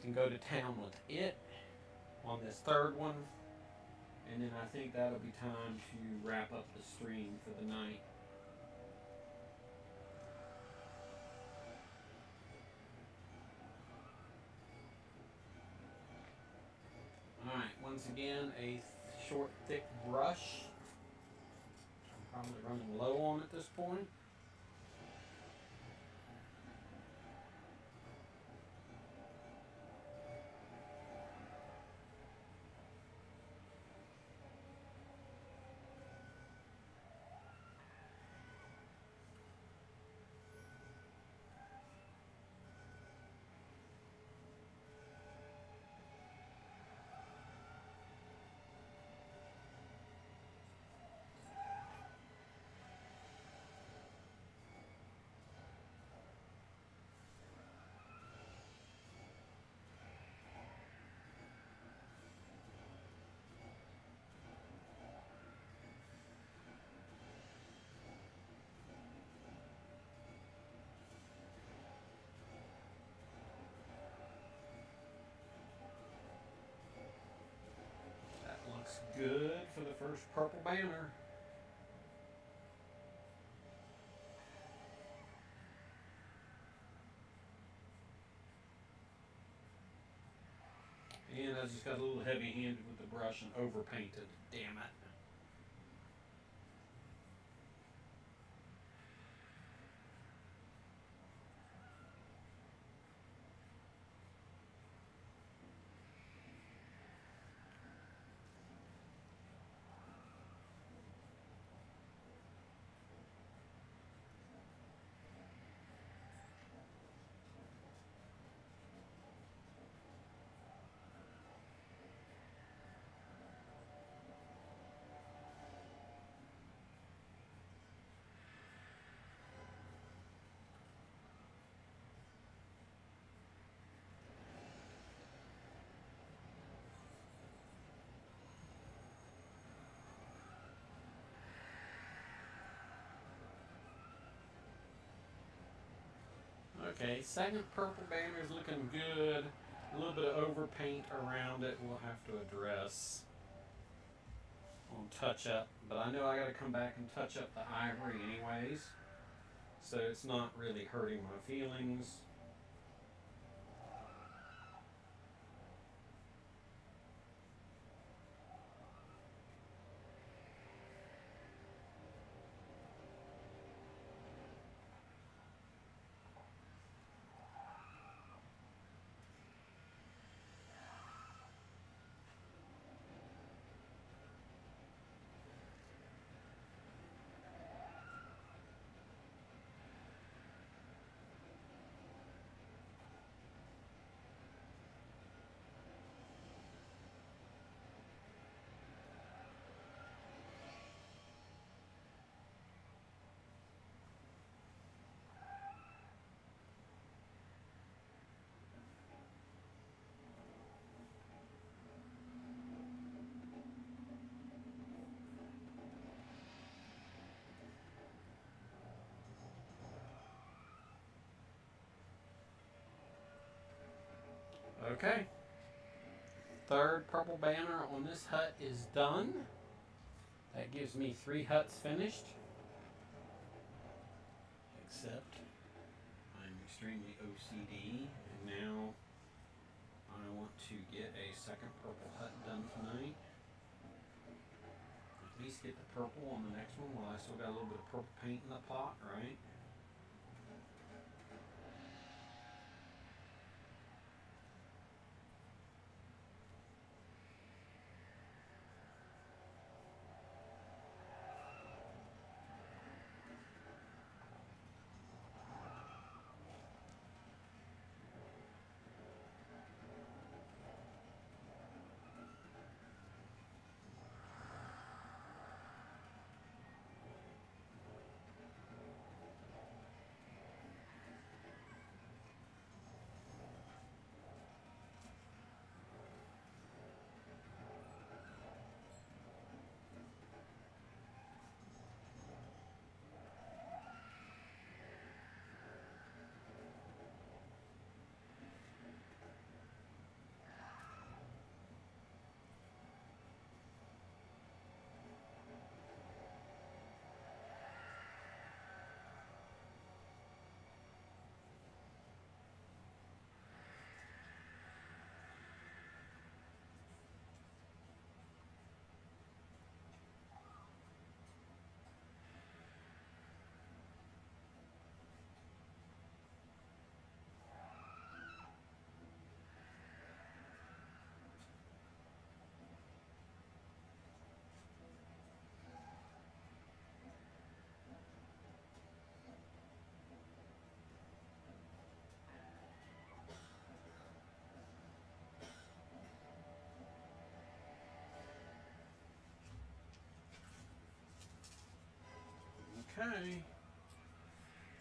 and go to town with it on this third one. And then I think that'll be time to wrap up the stream for the night. Alright, once again, a short, thick brush. I'm probably running low on at this point. Looks good for the first purple banner. And I just got a little heavy-handed with the brush and overpainted. Damn it. Okay, second purple banner is looking good. A little bit of overpaint around it we'll have to address on touch up. But I know I gotta come back and touch up the ivory anyways. So it's not really hurting my feelings. Okay. Third purple banner on this hut is done. That gives me 3 huts finished. Except I'm extremely OCD, and now I want to get a second purple hut done tonight. At least get the purple on the next one while I still got a little bit of purple paint in the pot, right? Okay.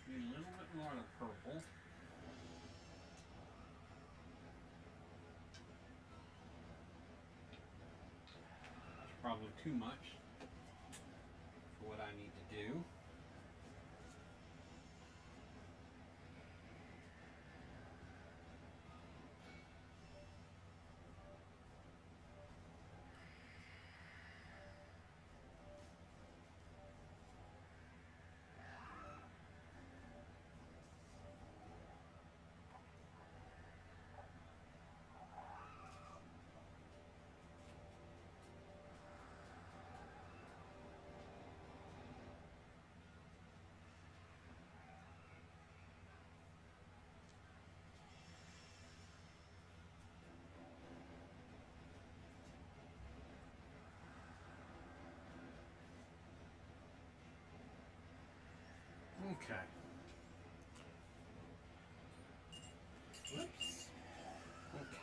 Need a little bit more of the purple. That's probably too much for what I need to do. Okay. Whoops. Okay.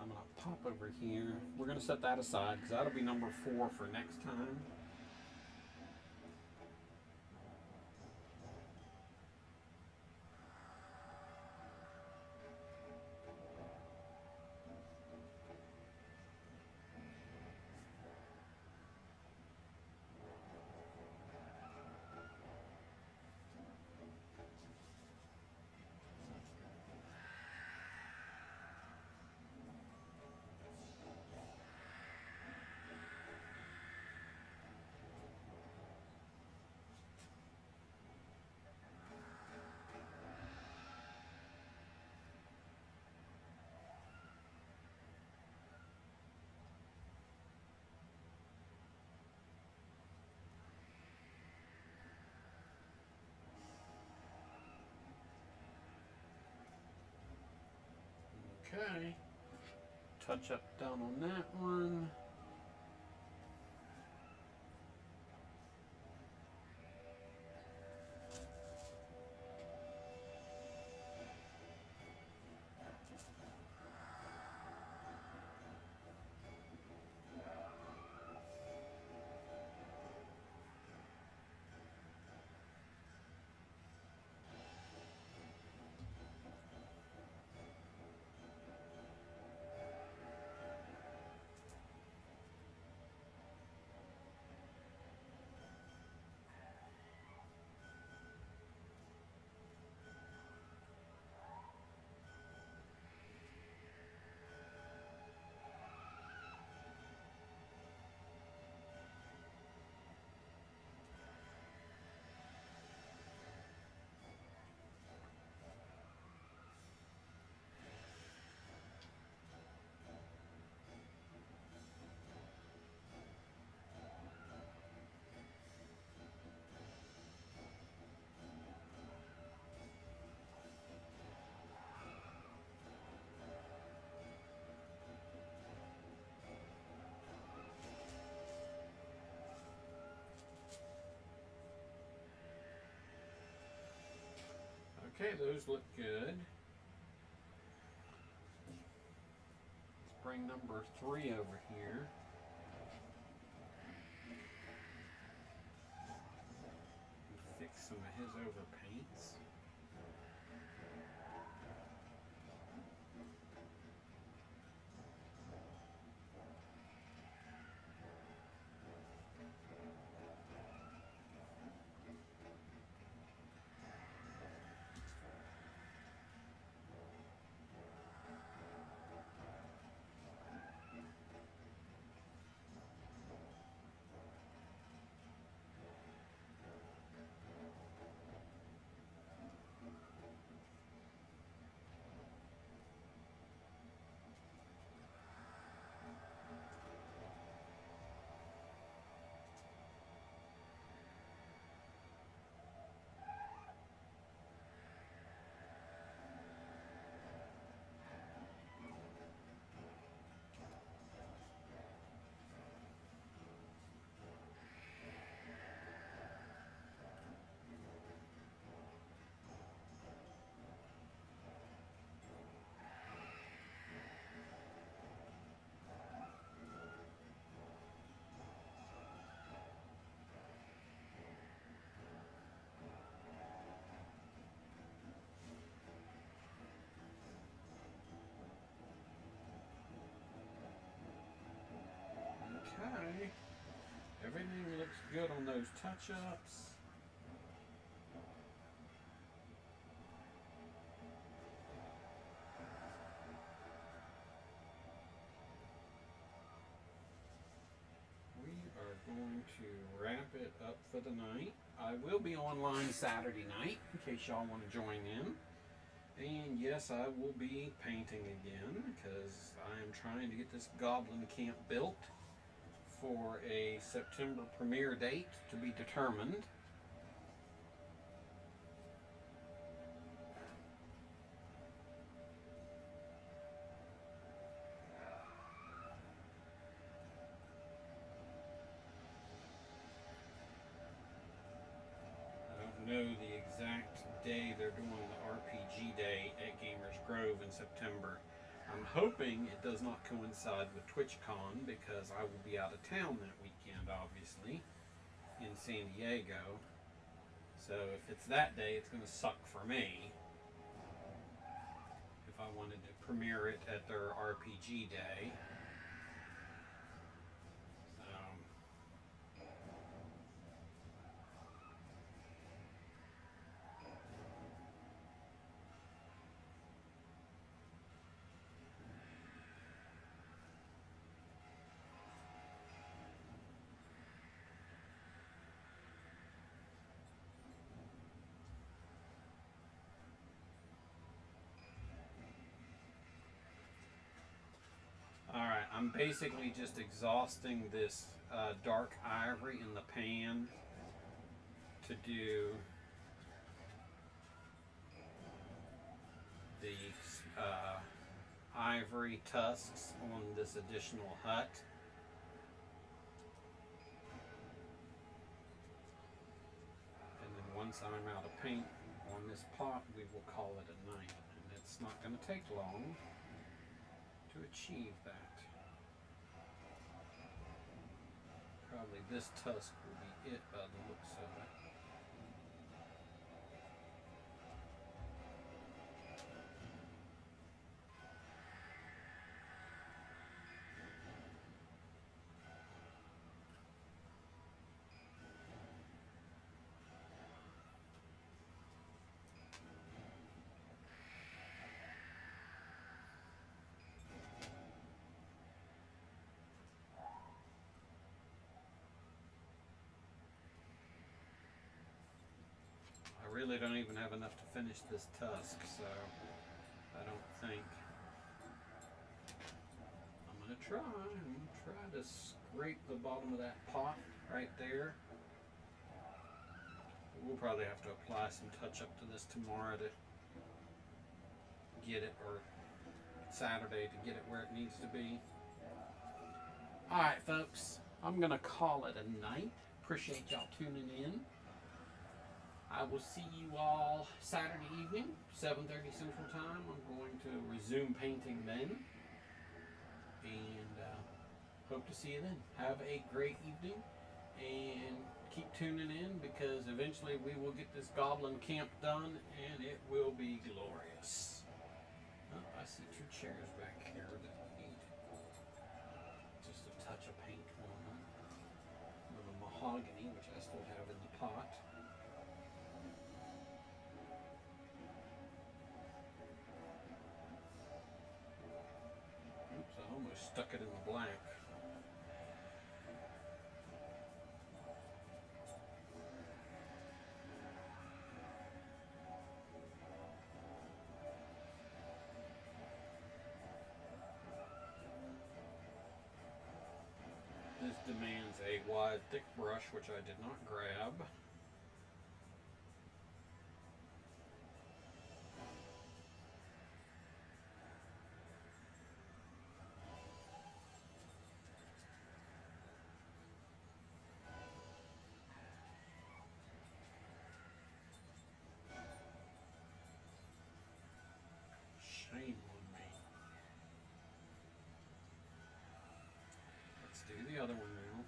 I'm going to pop over here. We're going to set that aside because that'll be number 4 for next time. Okay. Touch up down on that one. Okay, those look good. Let's bring number 3 over here. Fix some of his overpaints. Okay. Everything looks good on those touch-ups. We are going to wrap it up for the night. I will be online Saturday night in case y'all want to join in. And yes, I will be painting again because I am trying to get this goblin camp built for a September premiere date to be determined. I don't know the exact day they're doing the RPG day at Gamers Grove in September. I'm hoping it does not coincide with TwitchCon because I will be out of town that weekend, obviously, in San Diego. So if it's that day, it's going to suck for me. If I wanted to premiere it at their RPG day. Alright, I'm basically just exhausting this dark ivory in the pan to do the ivory tusks on this additional hut. And then once I'm out of paint on this pot, we will call it a night. And it's not going to take long to achieve that. Probably this tusk will be it by the looks of it. I really don't even have enough to finish this tusk, so I don't think I'm going to try. I'm going to try to scrape the bottom of that pot right there. We'll probably have to apply some touch-up to this tomorrow to get it, or Saturday to get it where it needs to be. Alright folks, I'm going to call it a night. Appreciate y'all tuning in. I will see you all Saturday evening, 7:30 Central Time. I'm going to resume painting then. And hope to see you then. Have a great evening. And keep tuning in because eventually we will get this goblin camp done and it will be glorious. Oh, I see 2 chairs back here that need just a touch of paint on them. A little mahogany, which I still have in the pot. Oops, I almost stuck it in the black. This demands a wide, thick brush, which I did not grab. Shame on me. Let's do the other one now.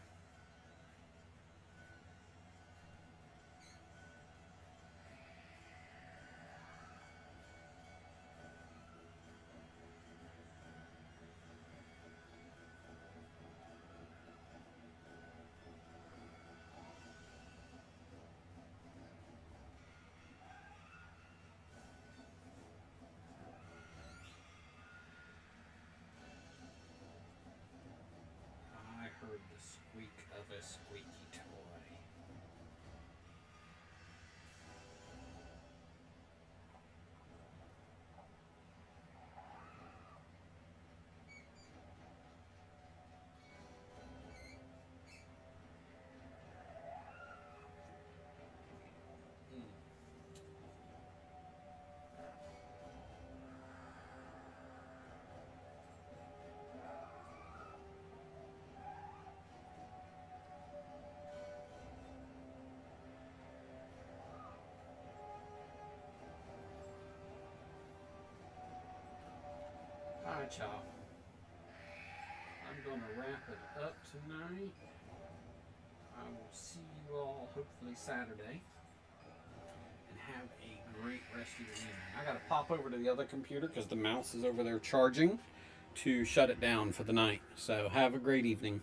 right, y'all. I'm going to wrap it up tonight. I will see you all hopefully Saturday. And have a great rest of your evening. I got to pop over to the other computer because the mouse is over there charging to shut it down for the night. So have a great evening.